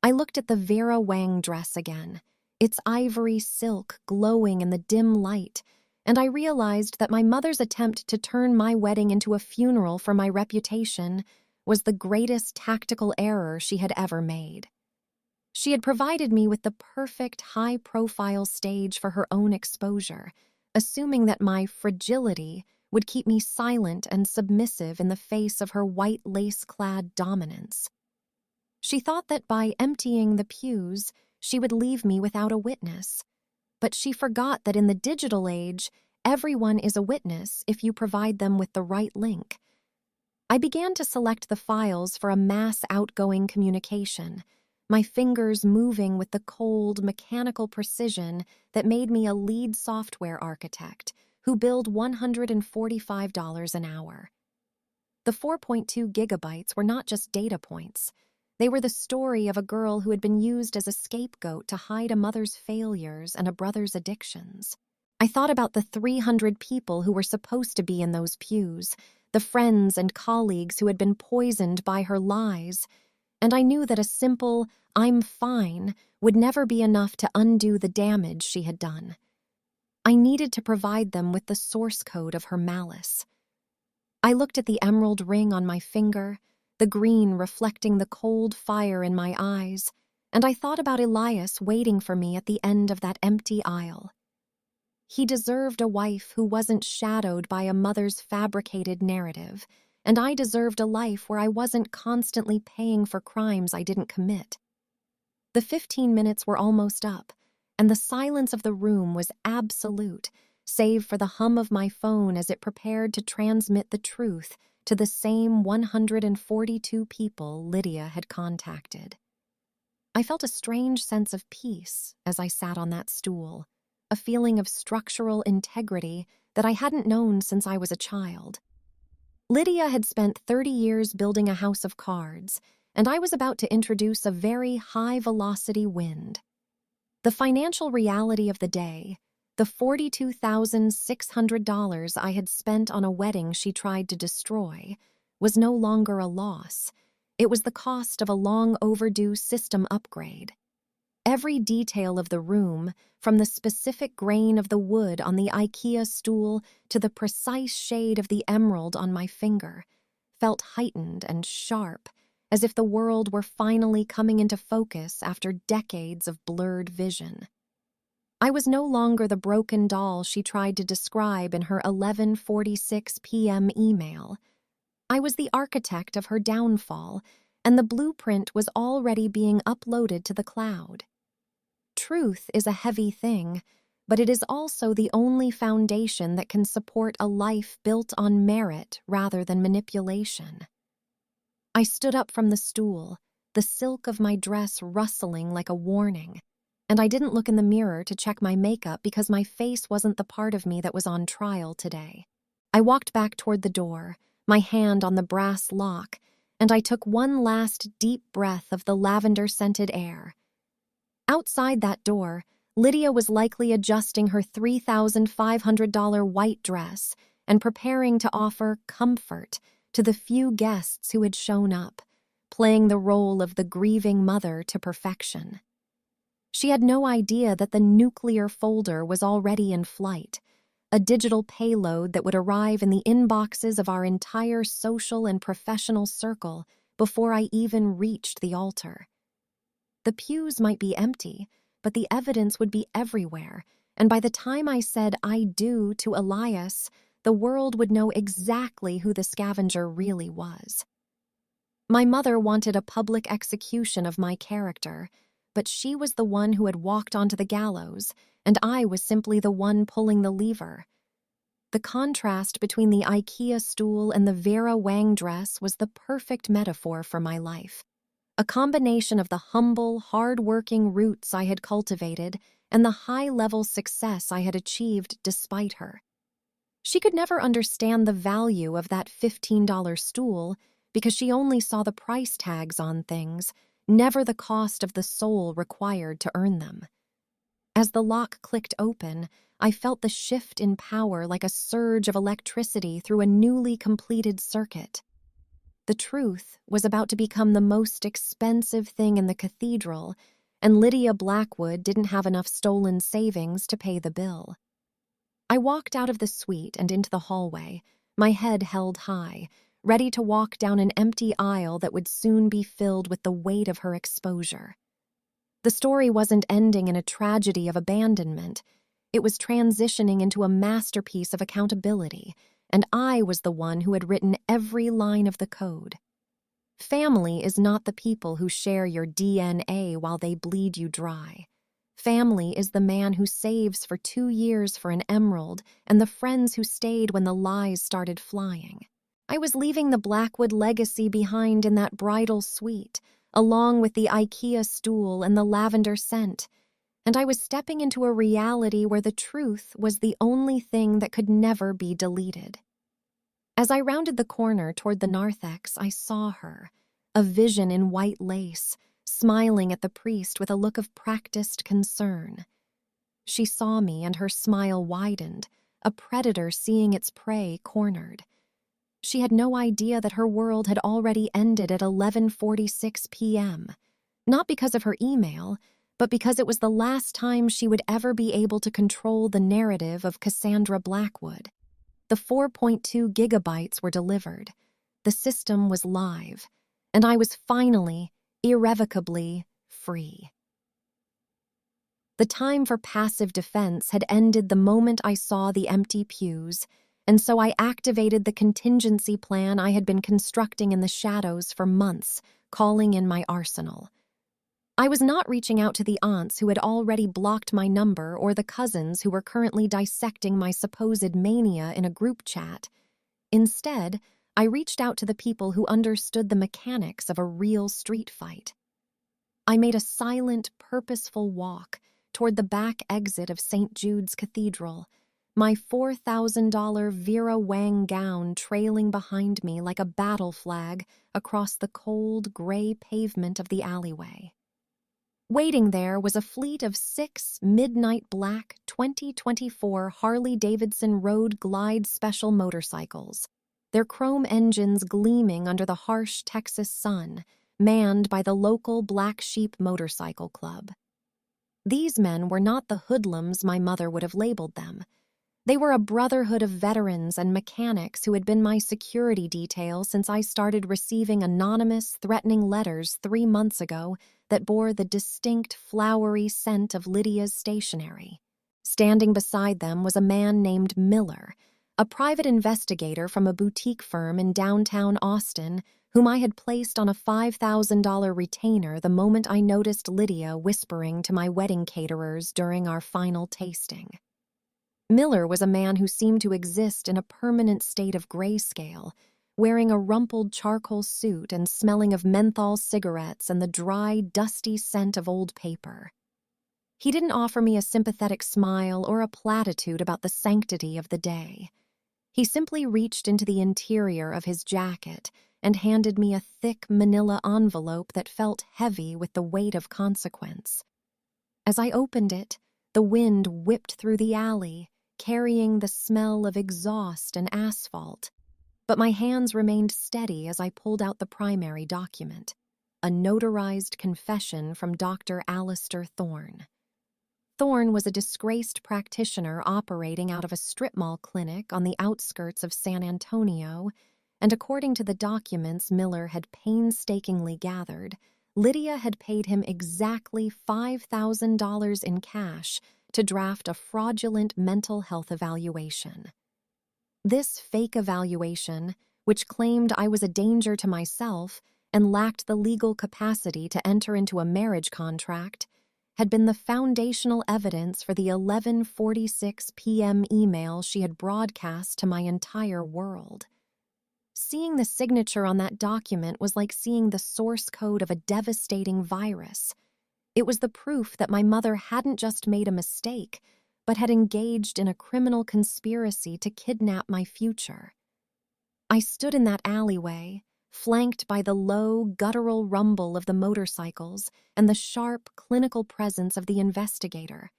I looked at the Vera Wang dress again, its ivory silk glowing in the dim light, and I realized that my mother's attempt to turn my wedding into a funeral for my reputation was the greatest tactical error she had ever made. She had provided me with the perfect high-profile stage for her own exposure, assuming that my fragility would keep me silent and submissive in the face of her white lace-clad dominance. She thought that by emptying the pews, she would leave me without a witness. But she forgot that in the digital age, everyone is a witness if you provide them with the right link. I began to select the files for a mass outgoing communication, my fingers moving with the cold, mechanical precision that made me a lead software architect who billed $145 an hour. The 4.2 gigabytes were not just data points. They were the story of a girl who had been used as a scapegoat to hide a mother's failures and a brother's addictions. I thought about the 300 people who were supposed to be in those pews, the friends and colleagues who had been poisoned by her lies, and I knew that a simple, "I'm fine," would never be enough to undo the damage she had done. I needed to provide them with the source code of her malice. I looked at the emerald ring on my finger, the green reflecting the cold fire in my eyes, and I thought about Elias waiting for me at the end of that empty aisle. He deserved a wife who wasn't shadowed by a mother's fabricated narrative, and I deserved a life where I wasn't constantly paying for crimes I didn't commit. The 15 minutes were almost up, and the silence of the room was absolute, save for the hum of my phone as it prepared to transmit the truth to the same 142 people Lydia had contacted. I felt a strange sense of peace as I sat on that stool, a feeling of structural integrity that I hadn't known since I was a child. Lydia had spent 30 years building a house of cards, and I was about to introduce a very high-velocity wind. The financial reality of the day, the $42,600 I had spent on a wedding she tried to destroy, was no longer a loss. It was the cost of a long-overdue system upgrade. Every detail of the room, from the specific grain of the wood on the IKEA stool to the precise shade of the emerald on my finger, felt heightened and sharp, as if the world were finally coming into focus after decades of blurred vision. I was no longer the broken doll she tried to describe in her 11:46 p.m. email. I was the architect of her downfall, and the blueprint was already being uploaded to the cloud. Truth is a heavy thing, but it is also the only foundation that can support a life built on merit rather than manipulation. I stood up from the stool, the silk of my dress rustling like a warning, and I didn't look in the mirror to check my makeup because my face wasn't the part of me that was on trial today. I walked back toward the door, my hand on the brass lock, and I took one last deep breath of the lavender-scented air. Outside that door, Lydia was likely adjusting her $3,500 white dress and preparing to offer comfort to the few guests who had shown up, playing the role of the grieving mother to perfection. She had no idea that the nuclear folder was already in flight, a digital payload that would arrive in the inboxes of our entire social and professional circle before I even reached the altar. The pews might be empty, but the evidence would be everywhere, and by the time I said "I do" to Elias, the world would know exactly who the scavenger really was. My mother wanted a public execution of my character, but she was the one who had walked onto the gallows, and I was simply the one pulling the lever. The contrast between the IKEA stool and the Vera Wang dress was the perfect metaphor for my life. A combination of the humble, hard-working roots I had cultivated and the high-level success I had achieved despite her. She could never understand the value of that $15 stool because she only saw the price tags on things, never the cost of the soul required to earn them. As the lock clicked open, I felt the shift in power like a surge of electricity through a newly completed circuit. The truth was about to become the most expensive thing in the cathedral, and Lydia Blackwood didn't have enough stolen savings to pay the bill. I walked out of the suite and into the hallway, my head held high, ready to walk down an empty aisle that would soon be filled with the weight of her exposure. The story wasn't ending in a tragedy of abandonment. It was transitioning into a masterpiece of accountability, and I was the one who had written every line of the code. Family is not the people who share your DNA while they bleed you dry. Family is the man who saves for 2 years for an emerald and the friends who stayed when the lies started flying. I was leaving the Blackwood legacy behind in that bridal suite, along with the IKEA stool and the lavender scent, and I was stepping into a reality where the truth was the only thing that could never be deleted. As I rounded the corner toward the narthex, I saw her, a vision in white lace, smiling at the priest with a look of practiced concern. She saw me and her smile widened, a predator seeing its prey cornered. She had no idea that her world had already ended at 11:46 p.m., not because of her email, but because it was the last time she would ever be able to control the narrative of Cassandra Blackwood. The 4.2 gigabytes were delivered. The system was live, and I was finally, irrevocably, free. The time for passive defense had ended the moment I saw the empty pews, and so I activated the contingency plan I had been constructing in the shadows for months, calling in my arsenal. I was not reaching out to the aunts who had already blocked my number or the cousins who were currently dissecting my supposed mania in a group chat. Instead, I reached out to the people who understood the mechanics of a real street fight. I made a silent, purposeful walk toward the back exit of St. Jude's Cathedral, my $4,000 Vera Wang gown trailing behind me like a battle flag across the cold, gray pavement of the alleyway. Waiting there was a fleet of 6 midnight black 2024 Harley-Davidson Road Glide Special motorcycles, their chrome engines gleaming under the harsh Texas sun, manned by the local Black Sheep Motorcycle Club. These men were not the hoodlums my mother would have labeled them. They were a brotherhood of veterans and mechanics who had been my security detail since I started receiving anonymous, threatening letters 3 months ago that bore the distinct, flowery scent of Lydia's stationery. Standing beside them was a man named Miller, a private investigator from a boutique firm in downtown Austin, whom I had placed on a $5,000 retainer the moment I noticed Lydia whispering to my wedding caterers during our final tasting. Miller was a man who seemed to exist in a permanent state of grayscale, wearing a rumpled charcoal suit and smelling of menthol cigarettes and the dry, dusty scent of old paper. He didn't offer me a sympathetic smile or a platitude about the sanctity of the day. He simply reached into the interior of his jacket and handed me a thick manila envelope that felt heavy with the weight of consequence. As I opened it, the wind whipped through the alley, carrying the smell of exhaust and asphalt. But my hands remained steady as I pulled out the primary document, a notarized confession from Dr. Alistair Thorne. Thorne was a disgraced practitioner operating out of a strip mall clinic on the outskirts of San Antonio, and according to the documents Miller had painstakingly gathered, Lydia had paid him exactly $5,000 in cash to draft a fraudulent mental health evaluation. This fake evaluation, which claimed I was a danger to myself and lacked the legal capacity to enter into a marriage contract, had been the foundational evidence for the 11:46 p.m. email she had broadcast to my entire world. Seeing the signature on that document was like seeing the source code of a devastating virus. It was the proof that my mother hadn't just made a mistake, but had engaged in a criminal conspiracy to kidnap my future. I stood in that alleyway, flanked by the low, guttural rumble of the motorcycles and the sharp, clinical presence of the investigator,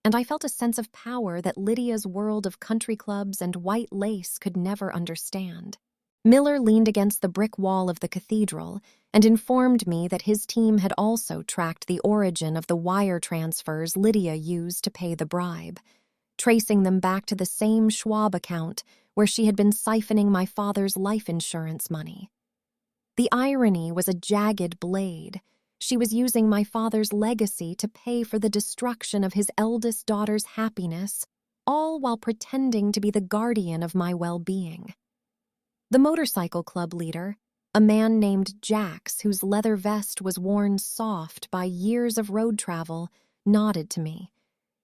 and I felt a sense of power that Lydia's world of country clubs and white lace could never understand. Miller leaned against the brick wall of the cathedral and informed me that his team had also tracked the origin of the wire transfers Lydia used to pay the bribe, tracing them back to the same Schwab account where she had been siphoning my father's life insurance money. The irony was a jagged blade. She was using my father's legacy to pay for the destruction of his eldest daughter's happiness, all while pretending to be the guardian of my well-being. The motorcycle club leader, a man named Jax, whose leather vest was worn soft by years of road travel, nodded to me,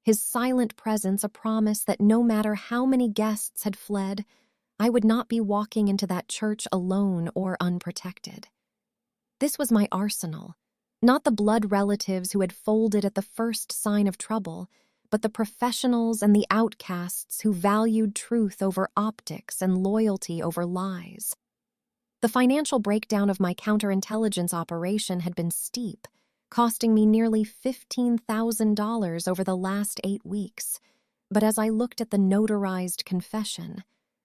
his silent presence a promise that no matter how many guests had fled, I would not be walking into that church alone or unprotected. This was my arsenal, not the blood relatives who had folded at the first sign of trouble, but the professionals and the outcasts who valued truth over optics and loyalty over lies. The financial breakdown of my counterintelligence operation had been steep, costing me nearly $15,000 over the last 8 weeks. But as I looked at the notarized confession,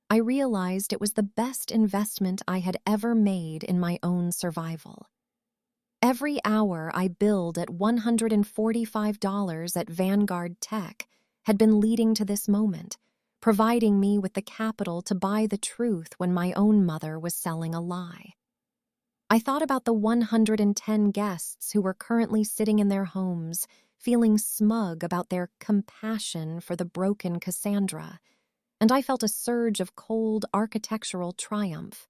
I realized it was the best investment I had ever made in my own survival. Every hour I billed at $145 at Vanguard Tech had been leading to this moment, providing me with the capital to buy the truth when my own mother was selling a lie. I thought about the 110 guests who were currently sitting in their homes, feeling smug about their compassion for the broken Cassandra, and I felt a surge of cold architectural triumph.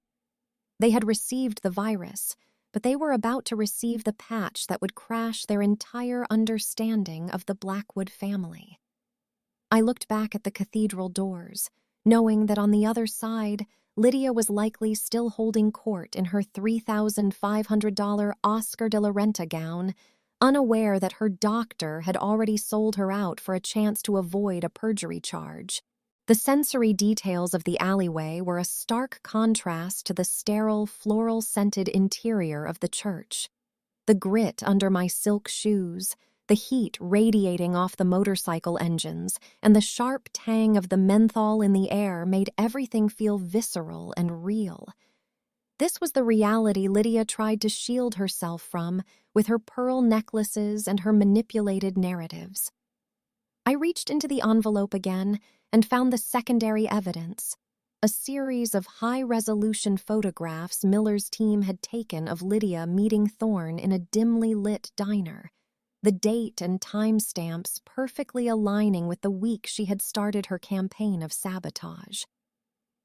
They had received the virus, but they were about to receive the patch that would crash their entire understanding of the Blackwood family. I looked back at the cathedral doors, knowing that on the other side, Lydia was likely still holding court in her $3,500 Oscar de la Renta gown, unaware that her doctor had already sold her out for a chance to avoid a perjury charge. The sensory details of the alleyway were a stark contrast to the sterile, floral-scented interior of the church. The grit under my silk shoes, the heat radiating off the motorcycle engines, and the sharp tang of the menthol in the air made everything feel visceral and real. This was the reality Lydia tried to shield herself from with her pearl necklaces and her manipulated narratives. I reached into the envelope again and found the secondary evidence, a series of high-resolution photographs Miller's team had taken of Lydia meeting Thorne in a dimly lit diner, the date and timestamps perfectly aligning with the week she had started her campaign of sabotage.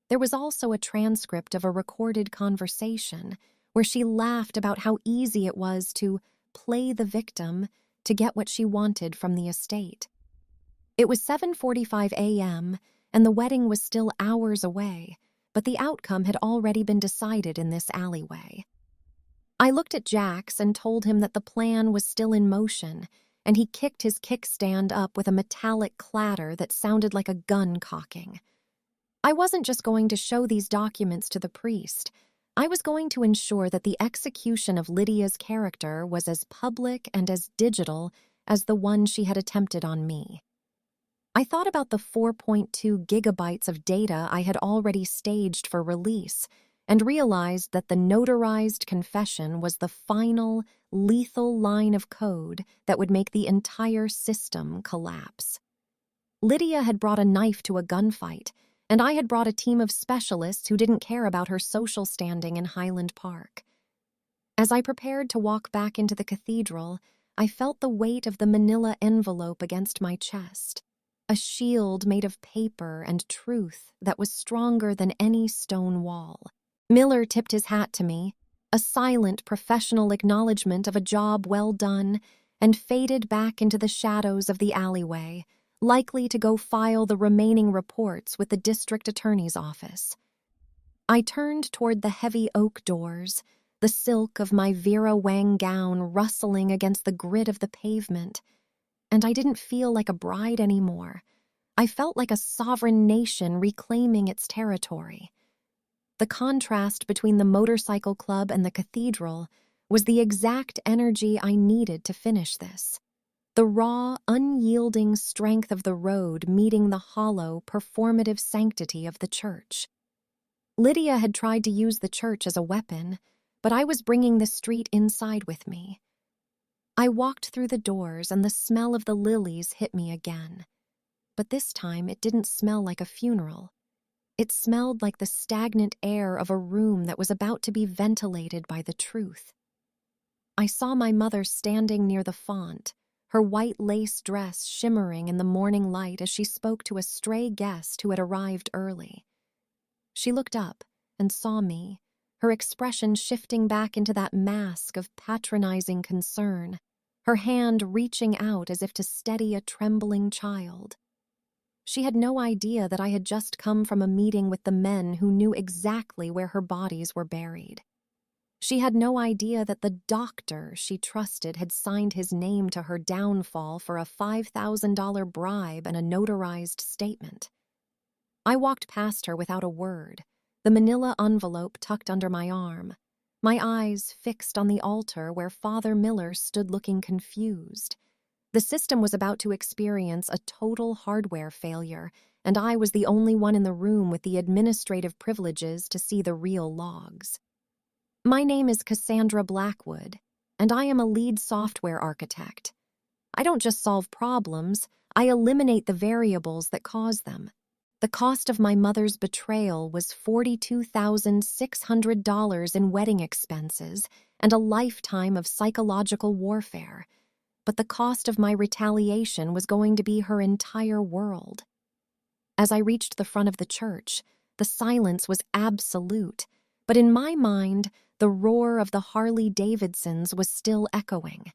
There was also a transcript of a recorded conversation where she laughed about how easy it was to play the victim to get what she wanted from the estate. It was 7:45 a.m., and the wedding was still hours away, but the outcome had already been decided in this alleyway. I looked at Jax and told him that the plan was still in motion, and he kicked his kickstand up with a metallic clatter that sounded like a gun cocking. I wasn't just going to show these documents to the priest. I was going to ensure that the execution of Lydia's character was as public and as digital as the one she had attempted on me. I thought about the 4.2 gigabytes of data I had already staged for release and realized that the notarized confession was the final, lethal line of code that would make the entire system collapse. Lydia had brought a knife to a gunfight, and I had brought a team of specialists who didn't care about her social standing in Highland Park. As I prepared to walk back into the cathedral, I felt the weight of the manila envelope against my chest, a shield made of paper and truth that was stronger than any stone wall. Miller tipped his hat to me, a silent professional acknowledgement of a job well done, and faded back into the shadows of the alleyway, likely to go file the remaining reports with the district attorney's office. I turned toward the heavy oak doors, the silk of my Vera Wang gown rustling against the grit of the pavement, and I didn't feel like a bride anymore. I felt like a sovereign nation reclaiming its territory. The contrast between the motorcycle club and the cathedral was the exact energy I needed to finish this. The raw, unyielding strength of the road meeting the hollow, performative sanctity of the church. Lydia had tried to use the church as a weapon, but I was bringing the street inside with me. I walked through the doors and the smell of the lilies hit me again. But this time it didn't smell like a funeral. It smelled like the stagnant air of a room that was about to be ventilated by the truth. I saw my mother standing near the font, her white lace dress shimmering in the morning light as she spoke to a stray guest who had arrived early. She looked up and saw me, her expression shifting back into that mask of patronizing concern, her hand reaching out as if to steady a trembling child. She had no idea that I had just come from a meeting with the men who knew exactly where her bodies were buried. She had no idea that the doctor she trusted had signed his name to her downfall for a $5,000 bribe and a notarized statement. I walked past her without a word, the manila envelope tucked under my arm, my eyes fixed on the altar where Father Miller stood looking confused. The system was about to experience a total hardware failure, and I was the only one in the room with the administrative privileges to see the real logs. My name is Cassandra Blackwood, and I am a lead software architect. I don't just solve problems, I eliminate the variables that cause them. The cost of my mother's betrayal was $42,600 in wedding expenses and a lifetime of psychological warfare. But the cost of my retaliation was going to be her entire world. As I reached the front of the church, the silence was absolute, but in my mind, the roar of the Harley-Davidsons was still echoing.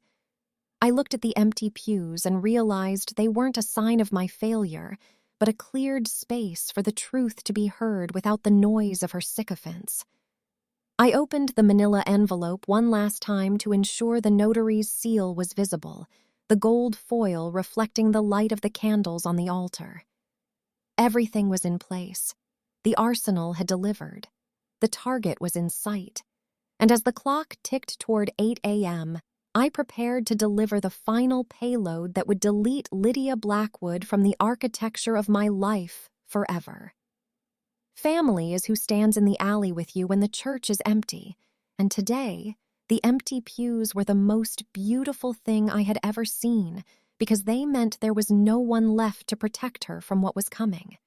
I looked at the empty pews and realized they weren't a sign of my failure, but a cleared space for the truth to be heard without the noise of her sycophants. I opened the manila envelope one last time to ensure the notary's seal was visible, the gold foil reflecting the light of the candles on the altar. Everything was in place. The arsenal had delivered. The target was in sight. And as the clock ticked toward 8 a.m., I prepared to deliver the final payload that would delete Lydia Blackwood from the architecture of my life forever. Family is who stands in the alley with you when the church is empty, and today, the empty pews were the most beautiful thing I had ever seen because they meant there was no one left to protect her from what was coming.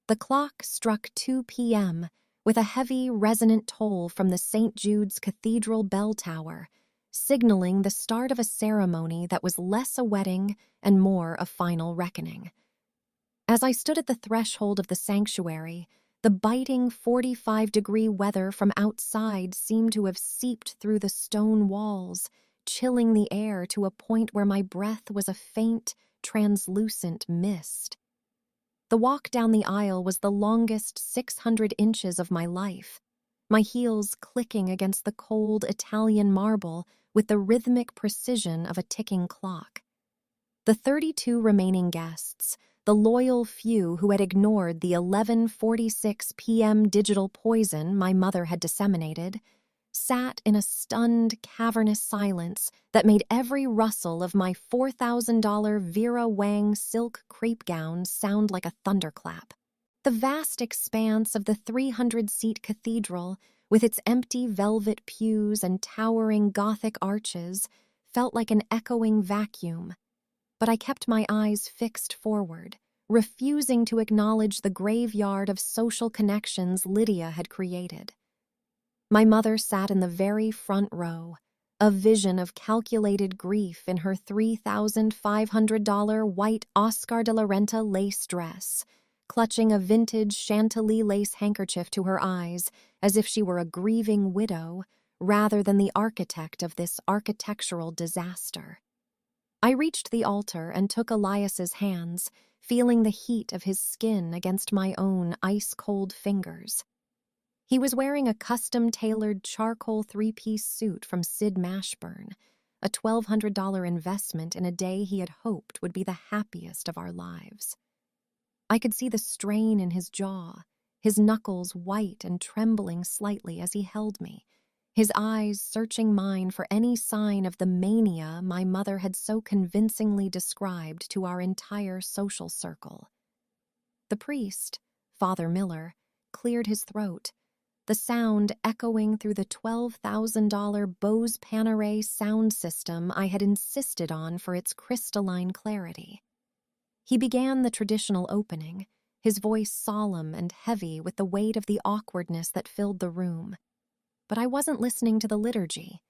The clock struck 2 p.m. with a heavy, resonant toll from the St. Jude's Cathedral bell tower, signaling the start of a ceremony that was less a wedding and more a final reckoning. As I stood at the threshold of the sanctuary, the biting 45-degree weather from outside seemed to have seeped through the stone walls, chilling the air to a point where my breath was a faint, translucent mist. The walk down the aisle was the longest 600 inches of my life, my heels clicking against the cold Italian marble with the rhythmic precision of a ticking clock. The 32 remaining guests, the loyal few who had ignored the 11:46 p.m. digital poison my mother had disseminated, sat in a stunned, cavernous silence that made every rustle of my $4,000 Vera Wang silk crepe gown sound like a thunderclap. The vast expanse of the 300-seat cathedral, with its empty velvet pews and towering Gothic arches, felt like an echoing vacuum. But I kept my eyes fixed forward, refusing to acknowledge the graveyard of social connections Lydia had created. My mother sat in the very front row, a vision of calculated grief in her $3,500 white Oscar de la Renta lace dress, clutching a vintage Chantilly lace handkerchief to her eyes as if she were a grieving widow rather than the architect of this architectural disaster. I reached the altar and took Elias's hands, feeling the heat of his skin against my own ice-cold fingers. He was wearing a custom-tailored charcoal three-piece suit from Sid Mashburn, a $1,200 investment in a day he had hoped would be the happiest of our lives. I could see the strain in his jaw, his knuckles white and trembling slightly as he held me, his eyes searching mine for any sign of the mania my mother had so convincingly described to our entire social circle. The priest, Father Miller, cleared his throat, the sound echoing through the $12,000 Bose Panerai sound system I had insisted on for its crystalline clarity. He began the traditional opening, his voice solemn and heavy with the weight of the awkwardness that filled the room. But I wasn't listening to the liturgy.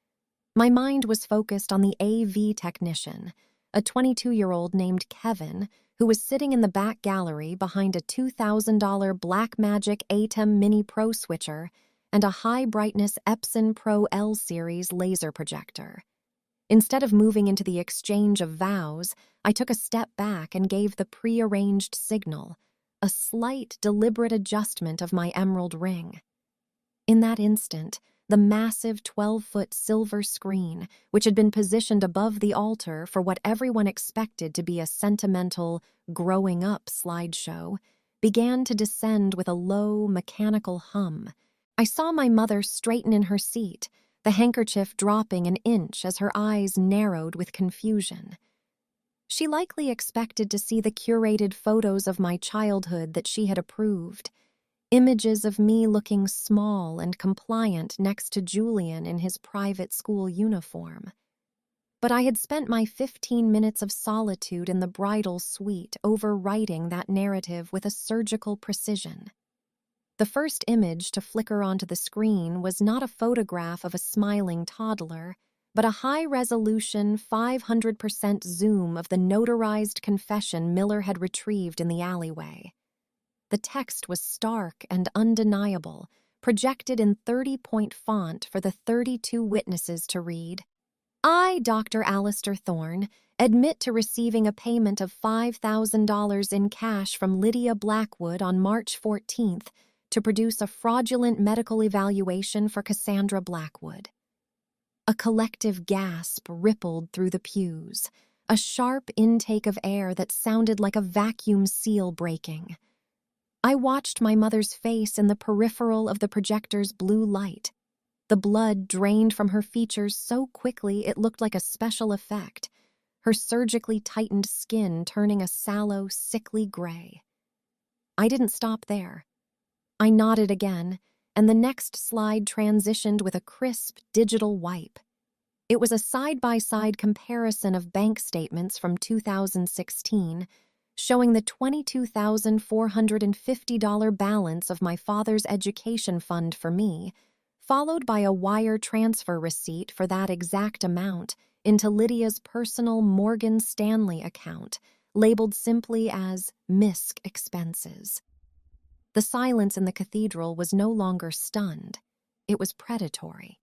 My mind was focused on the AV technician, a 22-year-old named Kevin, who was sitting in the back gallery behind a $2,000 Blackmagic ATEM Mini Pro switcher and a high-brightness Epson Pro L Series laser projector. Instead of moving into the exchange of vows, I took a step back and gave the prearranged signal, a slight, deliberate adjustment of my emerald ring. In that instant, the massive 12-foot silver screen, which had been positioned above the altar for what everyone expected to be a sentimental, growing-up slideshow, began to descend with a low, mechanical hum. I saw my mother straighten in her seat, the handkerchief dropping an inch as her eyes narrowed with confusion. She likely expected to see the curated photos of my childhood that she had approved, images of me looking small and compliant next to Julian in his private school uniform. But I had spent my 15 minutes of solitude in the bridal suite overwriting that narrative with a surgical precision. The first image to flicker onto the screen was not a photograph of a smiling toddler, but a high-resolution 500% zoom of the notarized confession Miller had retrieved in the alleyway. The text was stark and undeniable, projected in 30-point font for the 32 witnesses to read. I, Dr. Alistair Thorne, admit to receiving a payment of $5,000 in cash from Lydia Blackwood on March 14th to produce a fraudulent medical evaluation for Cassandra Blackwood. A collective gasp rippled through the pews, a sharp intake of air that sounded like a vacuum seal breaking. I watched my mother's face in the peripheral of the projector's blue light. The blood drained from her features so quickly it looked like a special effect, her surgically tightened skin turning a sallow, sickly gray. I didn't stop there. I nodded again, and the next slide transitioned with a crisp digital wipe. It was a side-by-side comparison of bank statements from 2016, showing the $22,450 balance of my father's education fund for me, followed by a wire transfer receipt for that exact amount into Lydia's personal Morgan Stanley account, labeled simply as MISC expenses. The silence in the cathedral was no longer stunned. It was predatory.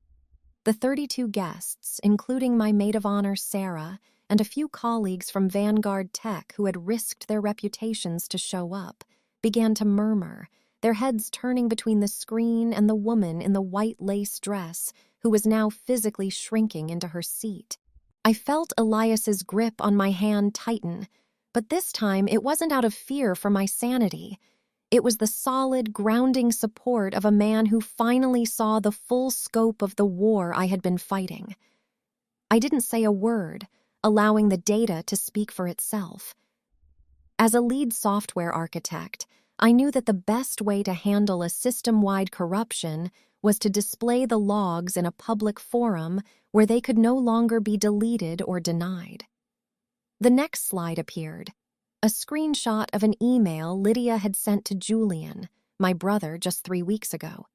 The 32 guests, including my maid of honor Sarah, and a few colleagues from Vanguard Tech who had risked their reputations to show up, began to murmur, their heads turning between the screen and the woman in the white lace dress who was now physically shrinking into her seat. I felt Elias's grip on my hand tighten, but this time it wasn't out of fear for my sanity. It was the solid, grounding support of a man who finally saw the full scope of the war I had been fighting. I didn't say a word, allowing the data to speak for itself. As a lead software architect, I knew that the best way to handle a system-wide corruption was to display the logs in a public forum where they could no longer be deleted or denied. The next slide appeared, A screenshot of an email Lydia had sent to Julian, my brother, just 3 weeks ago.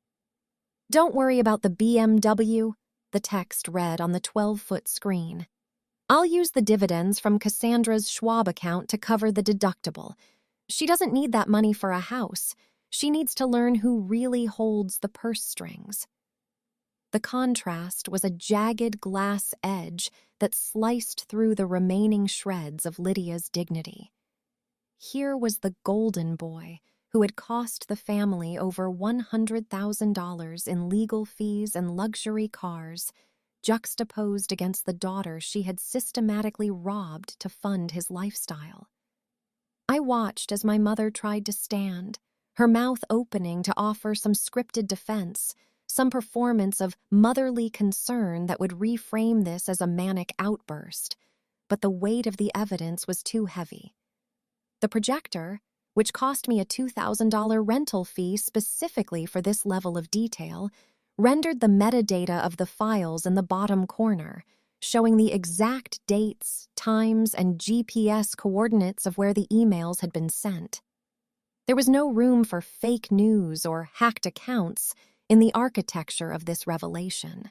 "Don't worry about the BMW," the text read on the 12-foot screen. "I'll use the dividends from Cassandra's Schwab account to cover the deductible. She doesn't need that money for a house. She needs to learn who really holds the purse strings." The contrast was a jagged glass edge that sliced through the remaining shreds of Lydia's dignity. Here was the golden boy who had cost the family over $100,000 in legal fees and luxury cars, juxtaposed against the daughter she had systematically robbed to fund his lifestyle. I watched as my mother tried to stand, her mouth opening to offer some scripted defense, some performance of motherly concern that would reframe this as a manic outburst, but the weight of the evidence was too heavy. The projector, which cost me a $2,000 rental fee specifically for this level of detail, rendered the metadata of the files in the bottom corner, showing the exact dates, times, and GPS coordinates of where the emails had been sent. There was no room for fake news or hacked accounts in the architecture of this revelation.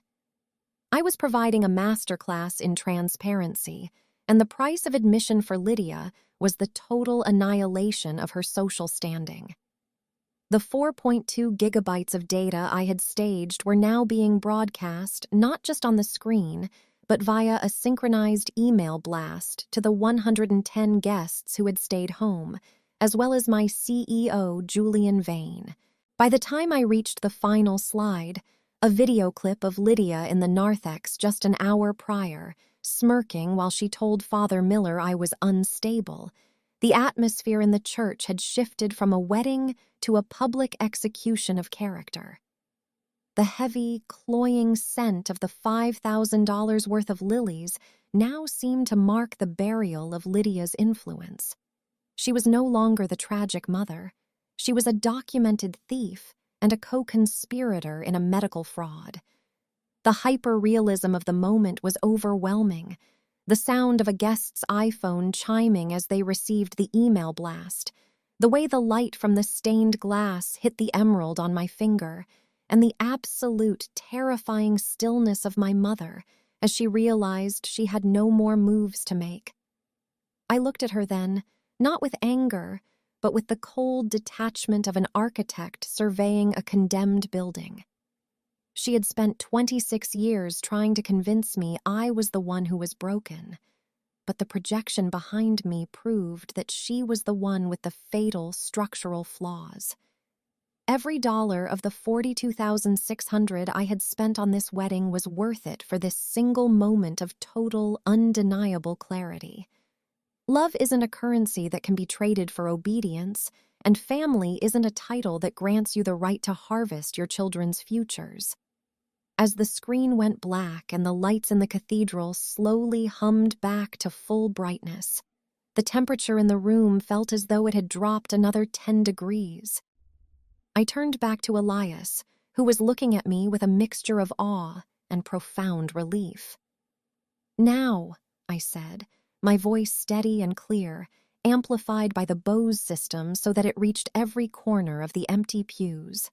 I was providing a masterclass in transparency, and the price of admission for Lydia was the total annihilation of her social standing. The 4.2 gigabytes of data I had staged were now being broadcast not just on the screen, but via a synchronized email blast to the 110 guests who had stayed home, as well as my CEO, Julian Vane. By the time I reached the final slide, a video clip of Lydia in the narthex just an hour prior, smirking while she told Father Miller I was unstable, the atmosphere in the church had shifted from a wedding to a public execution of character. The heavy, cloying scent of the $5,000 worth of lilies now seemed to mark the burial of Lydia's influence. She was no longer the tragic mother. She was a documented thief and a co-conspirator in a medical fraud. The hyper-realism of the moment was overwhelming. The sound of a guest's iPhone chiming as they received the email blast, the way the light from the stained glass hit the emerald on my finger, and the absolute terrifying stillness of my mother as she realized she had no more moves to make. I looked at her then, not with anger, but with the cold detachment of an architect surveying a condemned building. She had spent 26 years trying to convince me I was the one who was broken, but the projection behind me proved that she was the one with the fatal structural flaws. Every dollar of the $42,600 I had spent on this wedding was worth it for this single moment of total, undeniable clarity. Love isn't a currency that can be traded for obedience, and family isn't a title that grants you the right to harvest your children's futures. As the screen went black and the lights in the cathedral slowly hummed back to full brightness, the temperature in the room felt as though it had dropped another 10 degrees. I turned back to Elias, who was looking at me with a mixture of awe and profound relief. "Now," I said, my voice steady and clear, amplified by the Bose system so that it reached every corner of the empty pews.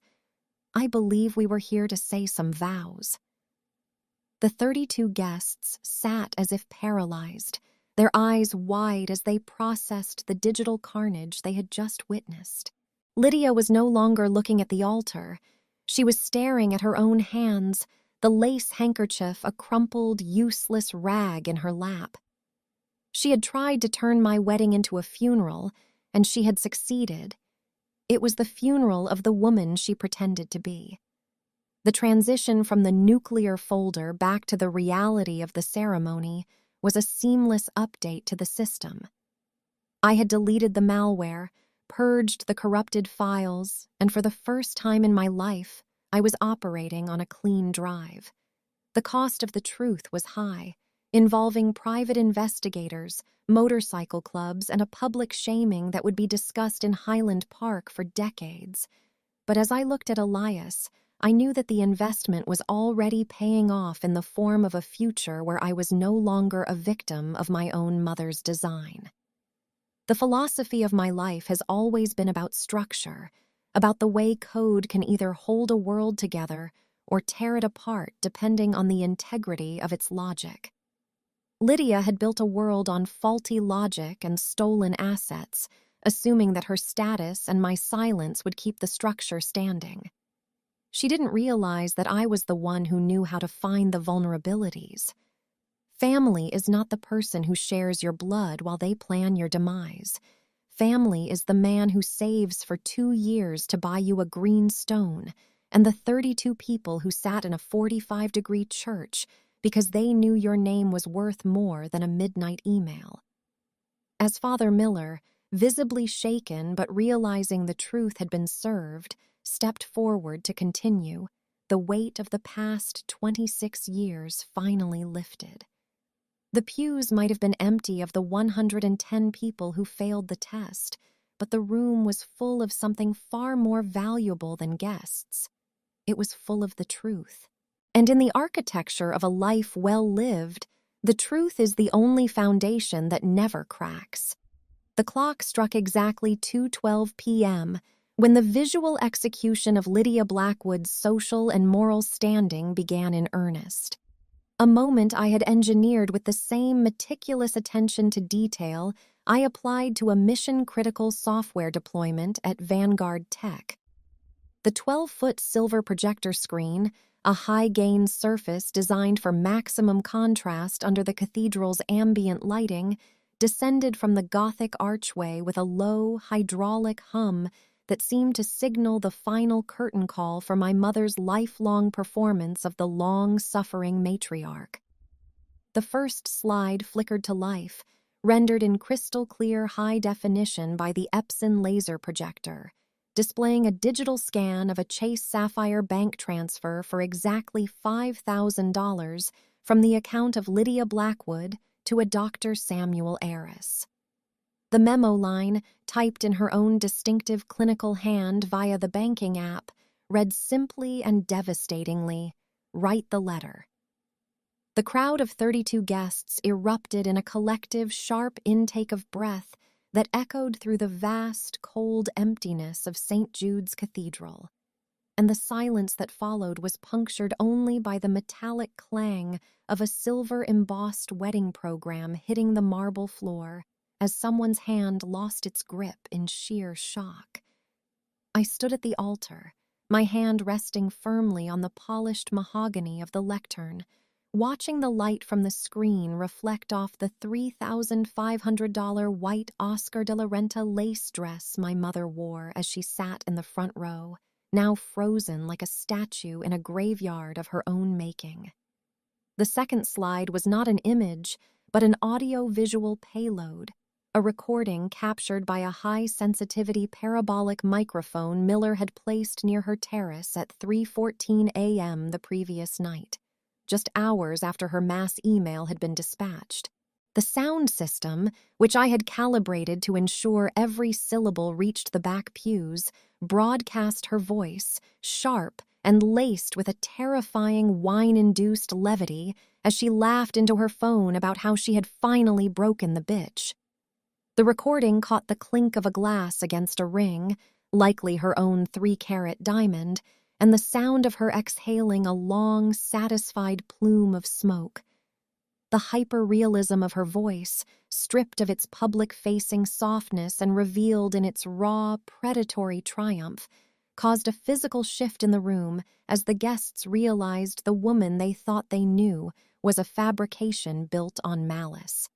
"I believe we were here to say some vows." The 32 guests sat as if paralyzed, their eyes wide as they processed the digital carnage they had just witnessed. Lydia was no longer looking at the altar. She was staring at her own hands, the lace handkerchief a crumpled, useless rag in her lap. She had tried to turn my wedding into a funeral, and she had succeeded. It was the funeral of the woman she pretended to be. The transition from the nuclear folder back to the reality of the ceremony was a seamless update to the system. I had deleted the malware, purged the corrupted files, and for the first time in my life, I was operating on a clean drive. The cost of the truth was high, involving private investigators, motorcycle clubs, and a public shaming that would be discussed in Highland Park for decades. But as I looked at Elias, I knew that the investment was already paying off in the form of a future where I was no longer a victim of my own mother's design. The philosophy of my life has always been about structure, about the way code can either hold a world together or tear it apart depending on the integrity of its logic. Lydia had built a world on faulty logic and stolen assets, assuming that her status and my silence would keep the structure standing. She didn't realize that I was the one who knew how to find the vulnerabilities. Family is not the person who shares your blood while they plan your demise. Family is the man who saves for 2 years to buy you a green stone, and the 32 people who sat in a 45-degree church because they knew your name was worth more than a midnight email. As Father Miller, visibly shaken but realizing the truth had been served, stepped forward to continue, the weight of the past 26 years finally lifted. The pews might have been empty of the 110 people who failed the test, but the room was full of something far more valuable than guests. It was full of the truth. And in the architecture of a life well lived, the truth is the only foundation that never cracks. The clock struck exactly 2:12 p.m. when the visual execution of Lydia Blackwood's social and moral standing began in earnest. A moment I had engineered with the same meticulous attention to detail I applied to a mission-critical software deployment at Vanguard Tech. The 12-foot silver projector screen, a high-gain surface designed for maximum contrast under the cathedral's ambient lighting, descended from the Gothic archway with a low, hydraulic hum that seemed to signal the final curtain call for my mother's lifelong performance of the long-suffering matriarch. The first slide flickered to life, rendered in crystal-clear high definition by the Epson laser projector, displaying a digital scan of a Chase Sapphire bank transfer for exactly $5,000 from the account of Lydia Blackwood to a Dr. Samuel Aris. The memo line, typed in her own distinctive clinical hand via the banking app, read simply and devastatingly, "Write the letter." The crowd of 32 guests erupted in a collective, sharp intake of breath that echoed through the vast, cold emptiness of St. Jude's Cathedral. And the silence that followed was punctured only by the metallic clang of a silver-embossed wedding program hitting the marble floor as someone's hand lost its grip in sheer shock. I stood at the altar, my hand resting firmly on the polished mahogany of the lectern, watching the light from the screen reflect off the $3,500 white Oscar de la Renta lace dress my mother wore as she sat in the front row, now frozen like a statue in a graveyard of her own making. The second slide was not an image, but an audio-visual payload, a recording captured by a high-sensitivity parabolic microphone Miller had placed near her terrace at 3:14 a.m. the previous night, just hours after her mass email had been dispatched. The sound system, which I had calibrated to ensure every syllable reached the back pews, broadcast her voice, sharp and laced with a terrifying wine-induced levity as she laughed into her phone about how she had finally broken the bitch. The recording caught the clink of a glass against a ring, likely her own 3-carat diamond, and the sound of her exhaling a long, satisfied plume of smoke. The hyper-realism of her voice, stripped of its public-facing softness and revealed in its raw, predatory triumph, caused a physical shift in the room as the guests realized the woman they thought they knew was a fabrication built on malice.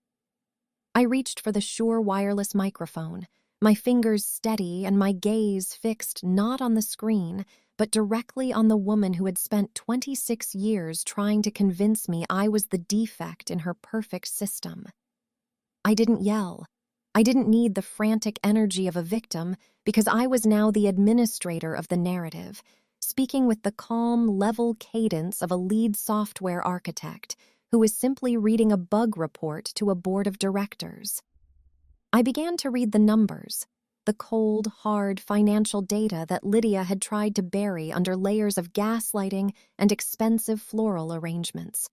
I reached for the Shure wireless microphone, my fingers steady and my gaze fixed not on the screen, but directly on the woman who had spent 26 years trying to convince me I was the defect in her perfect system. I didn't yell. I didn't need the frantic energy of a victim because I was now the administrator of the narrative, speaking with the calm, level cadence of a lead software architect who was simply reading a bug report to a board of directors. I began to read the numbers, the cold, hard financial data that Lydia had tried to bury under layers of gaslighting and expensive floral arrangements.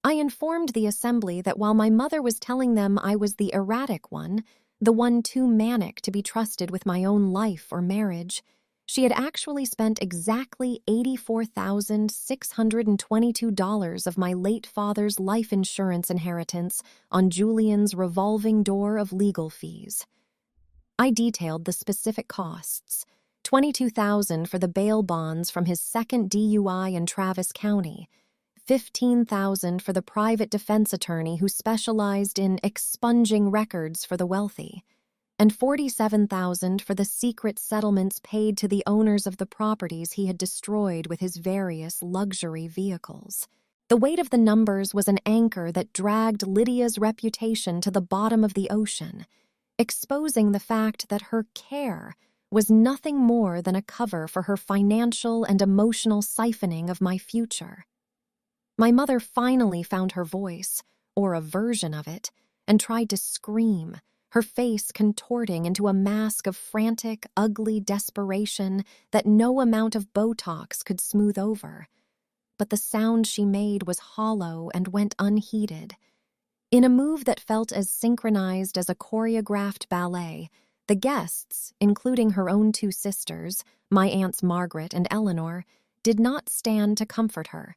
I informed the assembly that while my mother was telling them I was the erratic one, the one too manic to be trusted with my own life or marriage. She had actually spent exactly $84,622 of my late father's life insurance inheritance on Julian's revolving door of legal fees. I detailed the specific costs: $22,000 for the bail bonds from his second DUI in Travis County, $15,000 for the private defense attorney who specialized in expunging records for the wealthy, and $47,000 for the secret settlements paid to the owners of the properties he had destroyed with his various luxury vehicles. The weight of the numbers was an anchor that dragged Lydia's reputation to the bottom of the ocean, exposing the fact that her care was nothing more than a cover for her financial and emotional siphoning of my future. My mother finally found her voice, or a version of it, and tried to scream, her face contorting into a mask of frantic, ugly desperation that no amount of Botox could smooth over. But the sound she made was hollow and went unheeded. In a move that felt as synchronized as a choreographed ballet, the guests, including her own two sisters, my aunts Margaret and Eleanor, did not stand to comfort her.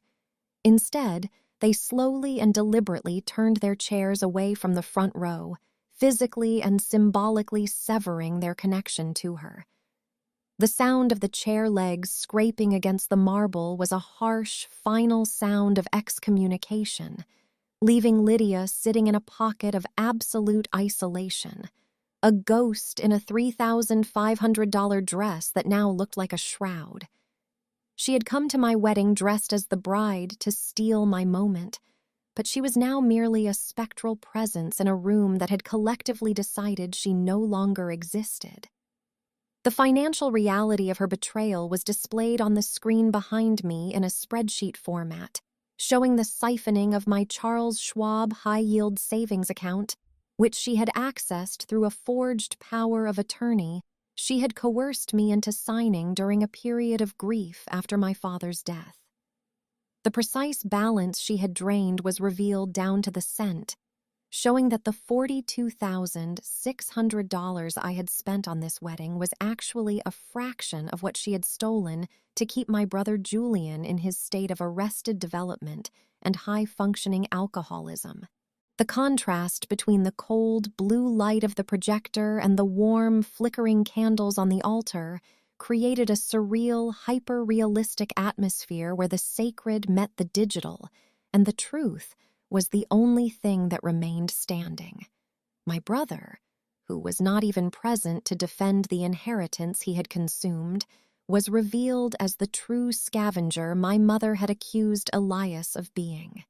Instead, they slowly and deliberately turned their chairs away from the front row, physically and symbolically severing their connection to her. The sound of the chair legs scraping against the marble was a harsh, final sound of excommunication, leaving Lydia sitting in a pocket of absolute isolation, a ghost in a $3,500 dress that now looked like a shroud. She had come to my wedding dressed as the bride to steal my moment, but she was now merely a spectral presence in a room that had collectively decided she no longer existed. The financial reality of her betrayal was displayed on the screen behind me in a spreadsheet format, showing the siphoning of my Charles Schwab high-yield savings account, which she had accessed through a forged power of attorney she had coerced me into signing during a period of grief after my father's death. The precise balance she had drained was revealed down to the cent, showing that the $42,600 I had spent on this wedding was actually a fraction of what she had stolen to keep my brother Julian in his state of arrested development and high-functioning alcoholism. The contrast between the cold, blue light of the projector and the warm, flickering candles on the altar created a surreal, hyper-realistic atmosphere where the sacred met the digital, and the truth was the only thing that remained standing. My brother, who was not even present to defend the inheritance he had consumed, was revealed as the true scavenger my mother had accused Elias of being.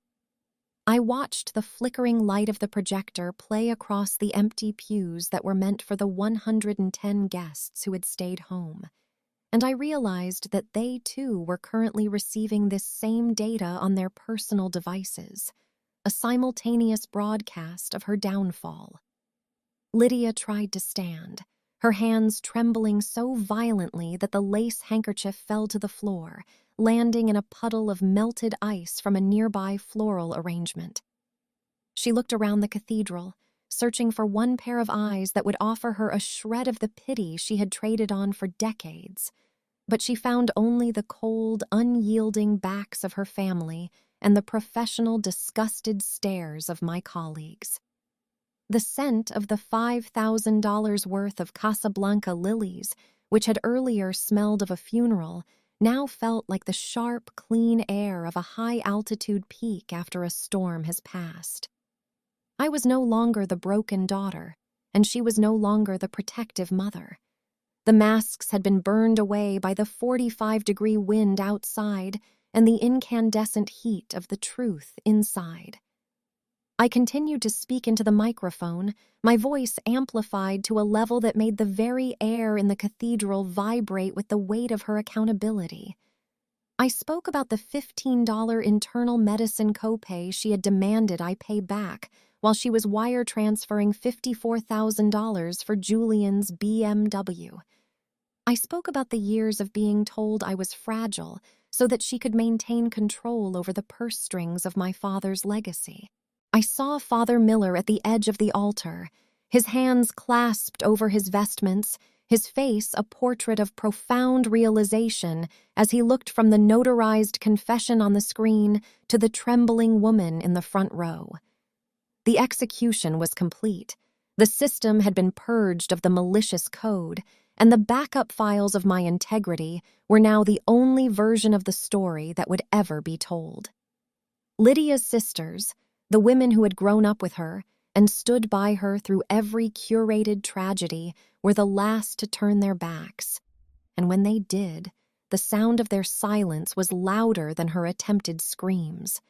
I watched the flickering light of the projector play across the empty pews that were meant for the 110 guests who had stayed home, and I realized that they too were currently receiving this same data on their personal devices, a simultaneous broadcast of her downfall. Lydia tried to stand, her hands trembling so violently that the lace handkerchief fell to the floor, landing in a puddle of melted ice from a nearby floral arrangement. She looked around the cathedral, searching for one pair of eyes that would offer her a shred of the pity she had traded on for decades, but she found only the cold, unyielding backs of her family and the professional, disgusted stares of my colleagues. The scent of the $5,000 worth of Casablanca lilies, which had earlier smelled of a funeral, now felt like the sharp, clean air of a high-altitude peak after a storm has passed. I was no longer the broken daughter, and she was no longer the protective mother. The masks had been burned away by the 45-degree wind outside and the incandescent heat of the truth inside. I continued to speak into the microphone, my voice amplified to a level that made the very air in the cathedral vibrate with the weight of her accountability. I spoke about the $15 internal medicine copay she had demanded I pay back while she was wire transferring $54,000 for Julian's BMW. I spoke about the years of being told I was fragile so that she could maintain control over the purse strings of my father's legacy. I saw Father Miller at the edge of the altar, his hands clasped over his vestments, his face a portrait of profound realization as he looked from the notarized confession on the screen to the trembling woman in the front row. The execution was complete. The system had been purged of the malicious code, and the backup files of my integrity were now the only version of the story that would ever be told. Lydia's sisters, the women who had grown up with her and stood by her through every curated tragedy, were the last to turn their backs. And when they did, the sound of their silence was louder than her attempted screams.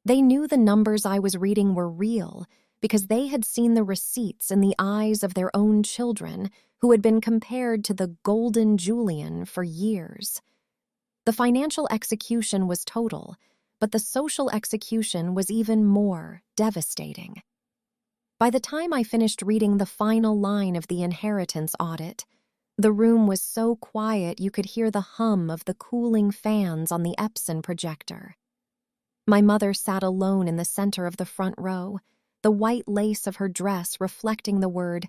They knew the numbers I was reading were real because they had seen the receipts in the eyes of their own children who had been compared to the golden Julian for years. The financial execution was total, but the social execution was even more devastating. By the time I finished reading the final line of the inheritance audit, the room was so quiet you could hear the hum of the cooling fans on the Epson projector. My mother sat alone in the center of the front row, the white lace of her dress reflecting the word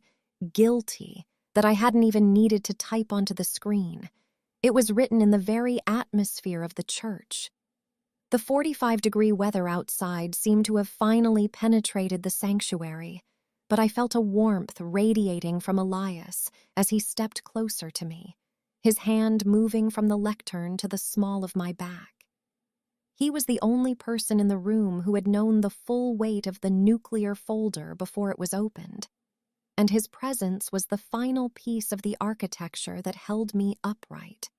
guilty that I hadn't even needed to type onto the screen. It was written in the very atmosphere of the church. The 45-degree weather outside seemed to have finally penetrated the sanctuary, but I felt a warmth radiating from Elias as he stepped closer to me, his hand moving from the lectern to the small of my back. He was the only person in the room who had known the full weight of the nuclear folder before it was opened, and his presence was the final piece of the architecture that held me upright.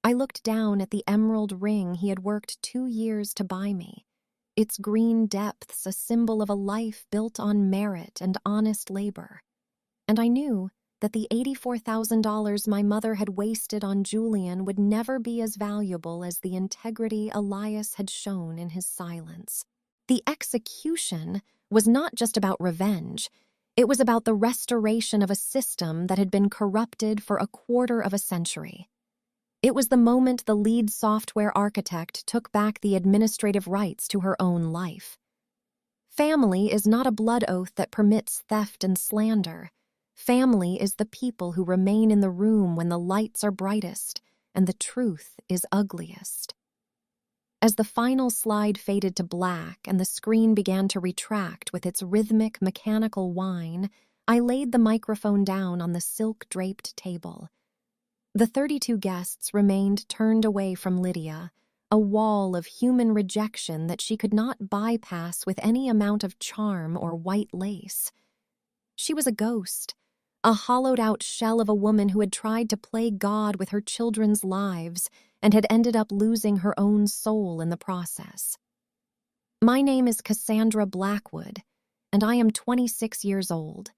I looked down at the emerald ring he had worked 2 years to buy me, its green depths a symbol of a life built on merit and honest labor. And I knew that the $84,000 my mother had wasted on Julian would never be as valuable as the integrity Elias had shown in his silence. The execution was not just about revenge. It was about the restoration of a system that had been corrupted for a quarter of a century. It was the moment the lead software architect took back the administrative rights to her own life. Family is not a blood oath that permits theft and slander. Family is the people who remain in the room when the lights are brightest and the truth is ugliest. As the final slide faded to black and the screen began to retract with its rhythmic mechanical whine, I laid the microphone down on the silk-draped table. The 32 guests remained turned away from Lydia, a wall of human rejection that she could not bypass with any amount of charm or white lace. She was a ghost, a hollowed-out shell of a woman who had tried to play God with her children's lives and had ended up losing her own soul in the process. My name is Cassandra Blackwood, and I am 26 years old.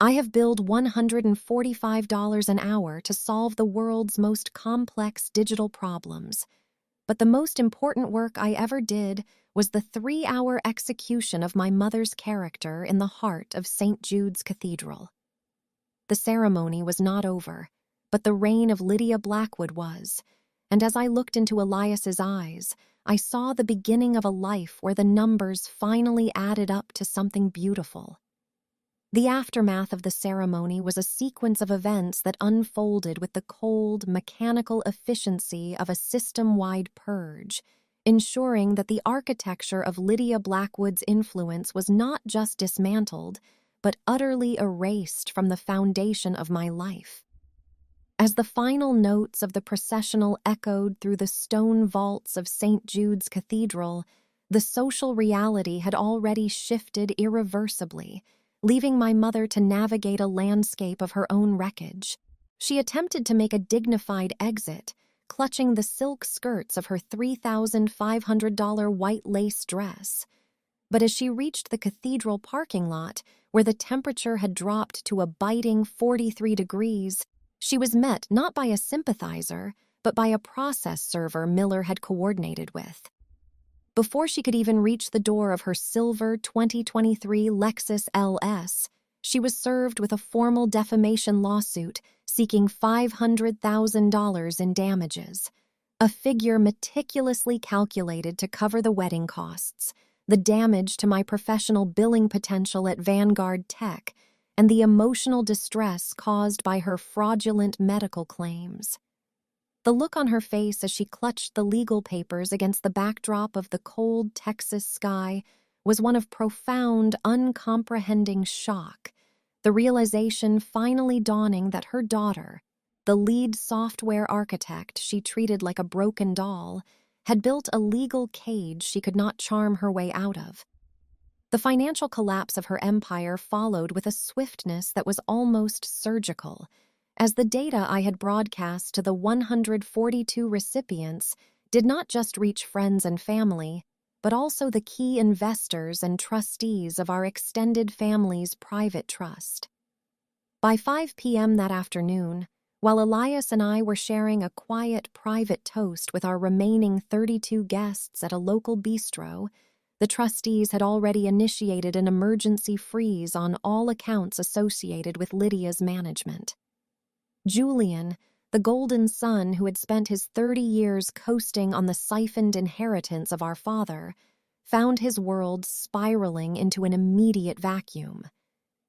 I have billed $145 an hour to solve the world's most complex digital problems, but the most important work I ever did was the 3-hour execution of my mother's character in the heart of St. Jude's Cathedral. The ceremony was not over, but the reign of Lydia Blackwood was, and as I looked into Elias's eyes, I saw the beginning of a life where the numbers finally added up to something beautiful. The aftermath of the ceremony was a sequence of events that unfolded with the cold, mechanical efficiency of a system-wide purge, ensuring that the architecture of Lydia Blackwood's influence was not just dismantled, but utterly erased from the foundation of my life. As the final notes of the processional echoed through the stone vaults of St. Jude's Cathedral, the social reality had already shifted irreversibly, leaving my mother to navigate a landscape of her own wreckage. She attempted to make a dignified exit, clutching the silk skirts of her $3,500 white lace dress. But as she reached the cathedral parking lot, where the temperature had dropped to a biting 43 degrees, she was met not by a sympathizer, but by a process server Miller had coordinated with. Before she could even reach the door of her silver 2023 Lexus LS, she was served with a formal defamation lawsuit seeking $500,000 in damages, a figure meticulously calculated to cover the wedding costs, the damage to my professional billing potential at Vanguard Tech, and the emotional distress caused by her fraudulent medical claims. The look on her face as she clutched the legal papers against the backdrop of the cold Texas sky was one of profound, uncomprehending shock, the realization finally dawning that her daughter, the lead software architect she treated like a broken doll, had built a legal cage she could not charm her way out of. The financial collapse of her empire followed with a swiftness that was almost surgical, as the data I had broadcast to the 142 recipients did not just reach friends and family, but also the key investors and trustees of our extended family's private trust. By 5 p.m. that afternoon, while Elias and I were sharing a quiet, private toast with our remaining 32 guests at a local bistro, the trustees had already initiated an emergency freeze on all accounts associated with Lydia's management. Julian, the golden son who had spent his 30 years coasting on the siphoned inheritance of our father, found his world spiraling into an immediate vacuum.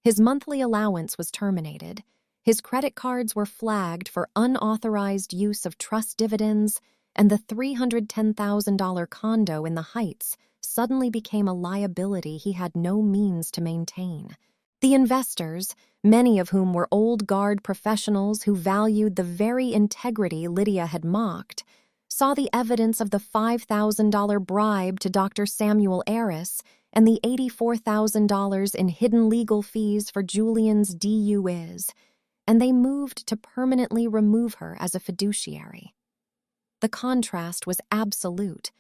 His monthly allowance was terminated, his credit cards were flagged for unauthorized use of trust dividends, and the $310,000 condo in the Heights suddenly became a liability he had no means to maintain. The investors, many of whom were old guard professionals who valued the very integrity Lydia had mocked, saw the evidence of the $5,000 bribe to Dr. Samuel Aris and the $84,000 in hidden legal fees for Julian's DUIs, and they moved to permanently remove her as a fiduciary. The contrast was absolute.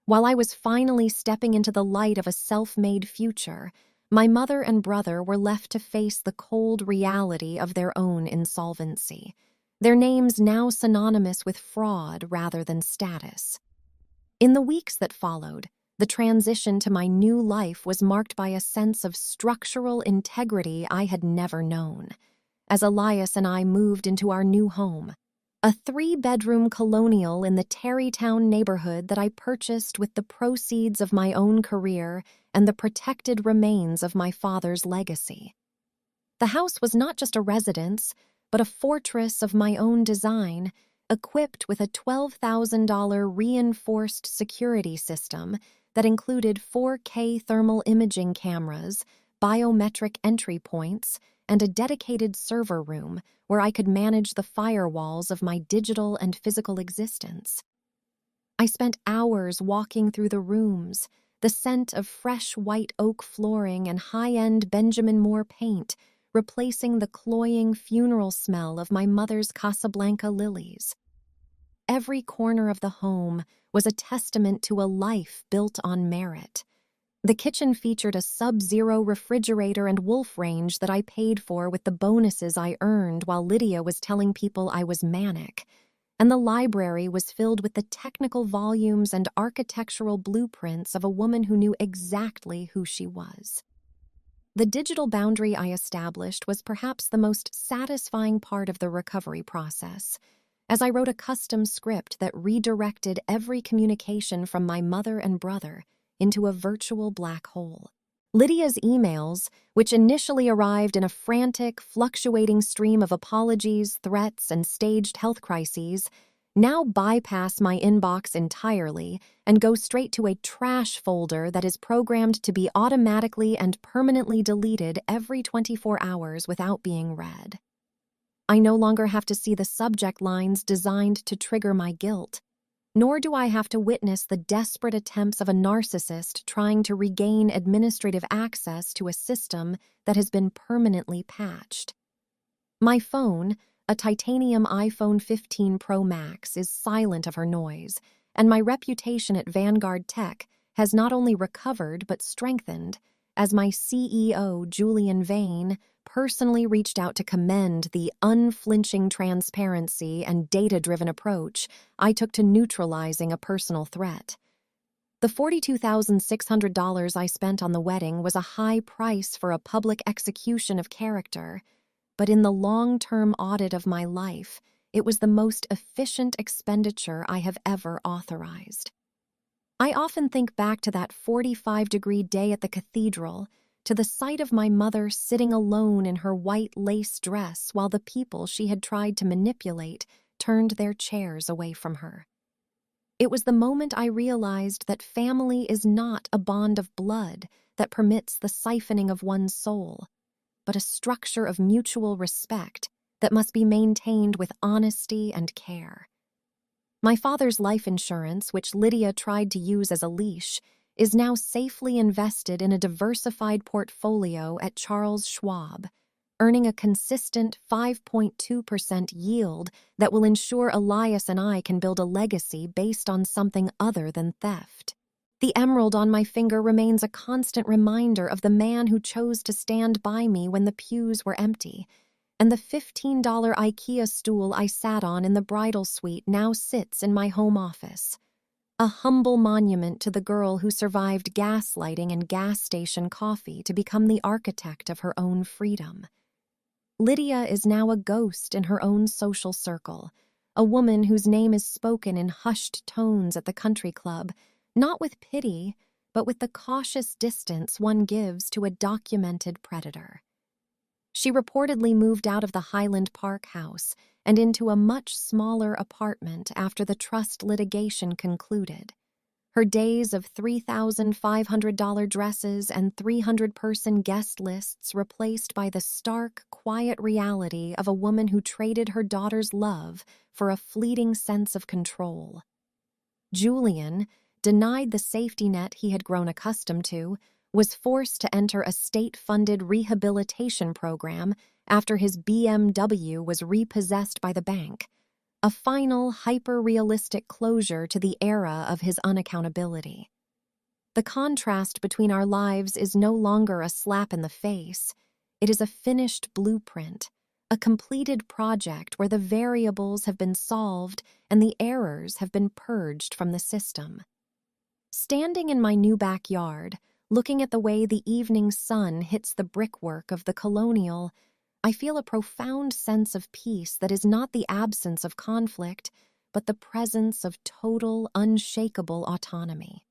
While I was finally stepping into the light of a self-made future, my mother and brother were left to face the cold reality of their own insolvency, their names now synonymous with fraud rather than status. In the weeks that followed, the transition to my new life was marked by a sense of structural integrity I had never known. As Elias and I moved into our new home, a 3-bedroom colonial in the Terrytown neighborhood that I purchased with the proceeds of my own career and the protected remains of my father's legacy. The house was not just a residence, but a fortress of my own design, equipped with a $12,000 reinforced security system that included 4K thermal imaging cameras, biometric entry points, and a dedicated server room where I could manage the firewalls of my digital and physical existence. I spent hours walking through the rooms, the scent of fresh white oak flooring and high-end Benjamin Moore paint replacing the cloying funeral smell of my mother's Casablanca lilies. Every corner of the home was a testament to a life built on merit. The kitchen featured a sub-zero refrigerator and wolf range that I paid for with the bonuses I earned while Lydia was telling people I was manic, and the library was filled with the technical volumes and architectural blueprints of a woman who knew exactly who she was. The digital boundary I established was perhaps the most satisfying part of the recovery process, as I wrote a custom script that redirected every communication from my mother and brother into a virtual black hole. Lydia's emails, which initially arrived in a frantic, fluctuating stream of apologies, threats, and staged health crises, now bypass my inbox entirely and go straight to a trash folder that is programmed to be automatically and permanently deleted every 24 hours without being read. I no longer have to see the subject lines designed to trigger my guilt, nor do I have to witness the desperate attempts of a narcissist trying to regain administrative access to a system that has been permanently patched. My phone, a titanium iPhone 15 Pro Max, is silent of her noise, and my reputation at Vanguard Tech has not only recovered but strengthened, as my CEO, Julian Vane, personally reached out to commend the unflinching transparency and data-driven approach I took to neutralizing a personal threat. The $42,600 I spent on the wedding was a high price for a public execution of character, but in the long-term audit of my life, it was the most efficient expenditure I have ever authorized. I often think back to that 45-degree day at the cathedral, to the sight of my mother sitting alone in her white lace dress while the people she had tried to manipulate turned their chairs away from her. It was the moment I realized that family is not a bond of blood that permits the siphoning of one's soul, but a structure of mutual respect that must be maintained with honesty and care. My father's life insurance, which Lydia tried to use as a leash, is now safely invested in a diversified portfolio at Charles Schwab, earning a consistent 5.2% yield that will ensure Elias and I can build a legacy based on something other than theft. The emerald on my finger remains a constant reminder of the man who chose to stand by me when the pews were empty, and the $15 IKEA stool I sat on in the bridal suite now sits in my home office. A humble monument to the girl who survived gaslighting and gas station coffee to become the architect of her own freedom. Lydia is now a ghost in her own social circle, a woman whose name is spoken in hushed tones at the country club, not with pity, but with the cautious distance one gives to a documented predator. She reportedly moved out of the Highland Park house and into a much smaller apartment after the trust litigation concluded. Her days of $3,500 dresses and 300-person guest lists replaced by the stark, quiet reality of a woman who traded her daughter's love for a fleeting sense of control. Julian, denied the safety net he had grown accustomed to, was forced to enter a state-funded rehabilitation program after his BMW was repossessed by the bank, a final, hyper-realistic closure to the era of his unaccountability. The contrast between our lives is no longer a slap in the face. It is a finished blueprint, a completed project where the variables have been solved and the errors have been purged from the system. Standing in my new backyard, looking at the way the evening sun hits the brickwork of the colonial, I feel a profound sense of peace that is not the absence of conflict, but the presence of total, unshakable autonomy.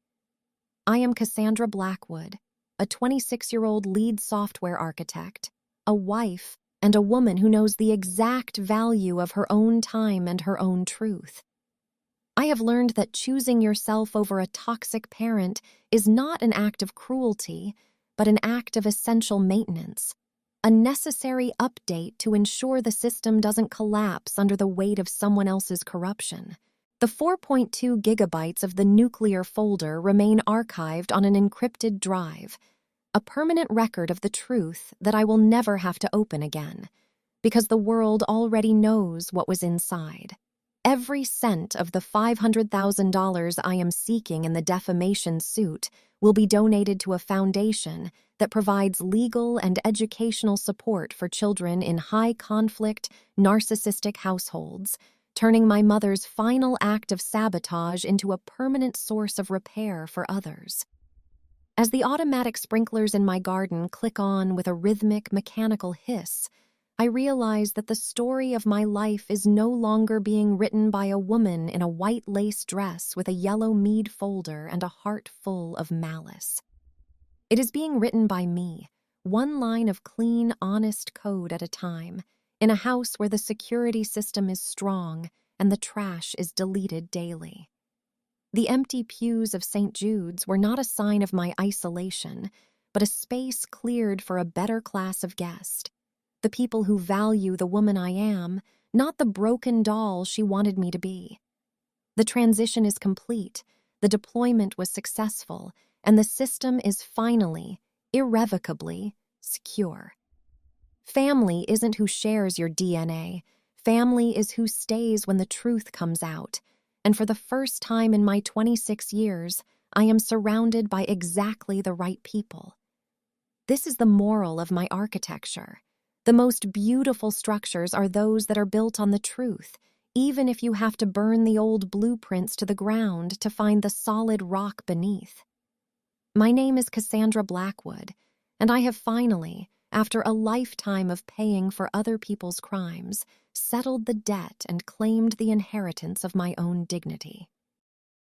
I am Cassandra Blackwood, a 26-year-old lead software architect, a wife, and a woman who knows the exact value of her own time and her own truth. I have learned that choosing yourself over a toxic parent is not an act of cruelty, but an act of essential maintenance, a necessary update to ensure the system doesn't collapse under the weight of someone else's corruption. The 4.2 gigabytes of the nuclear folder remain archived on an encrypted drive, a permanent record of the truth that I will never have to open again, because the world already knows what was inside. Every cent of the $500,000 I am seeking in the defamation suit will be donated to a foundation that provides legal and educational support for children in high-conflict, narcissistic households, turning my mother's final act of sabotage into a permanent source of repair for others. As the automatic sprinklers in my garden click on with a rhythmic, mechanical hiss, I realize that the story of my life is no longer being written by a woman in a white lace dress with a yellow mead folder and a heart full of malice. It is being written by me, one line of clean, honest code at a time, in a house where the security system is strong and the trash is deleted daily. The empty pews of St. Jude's were not a sign of my isolation, but a space cleared for a better class of guest. The people who value the woman I am, not the broken doll she wanted me to be. The transition is complete, the deployment was successful, and the system is finally, irrevocably, secure. Family isn't who shares your DNA. Family is who stays when the truth comes out. And for the first time in my 26 years, I am surrounded by exactly the right people. This is the moral of my architecture. The most beautiful structures are those that are built on the truth, even if you have to burn the old blueprints to the ground to find the solid rock beneath. My name is Cassandra Blackwood, and I have finally, after a lifetime of paying for other people's crimes, settled the debt and claimed the inheritance of my own dignity.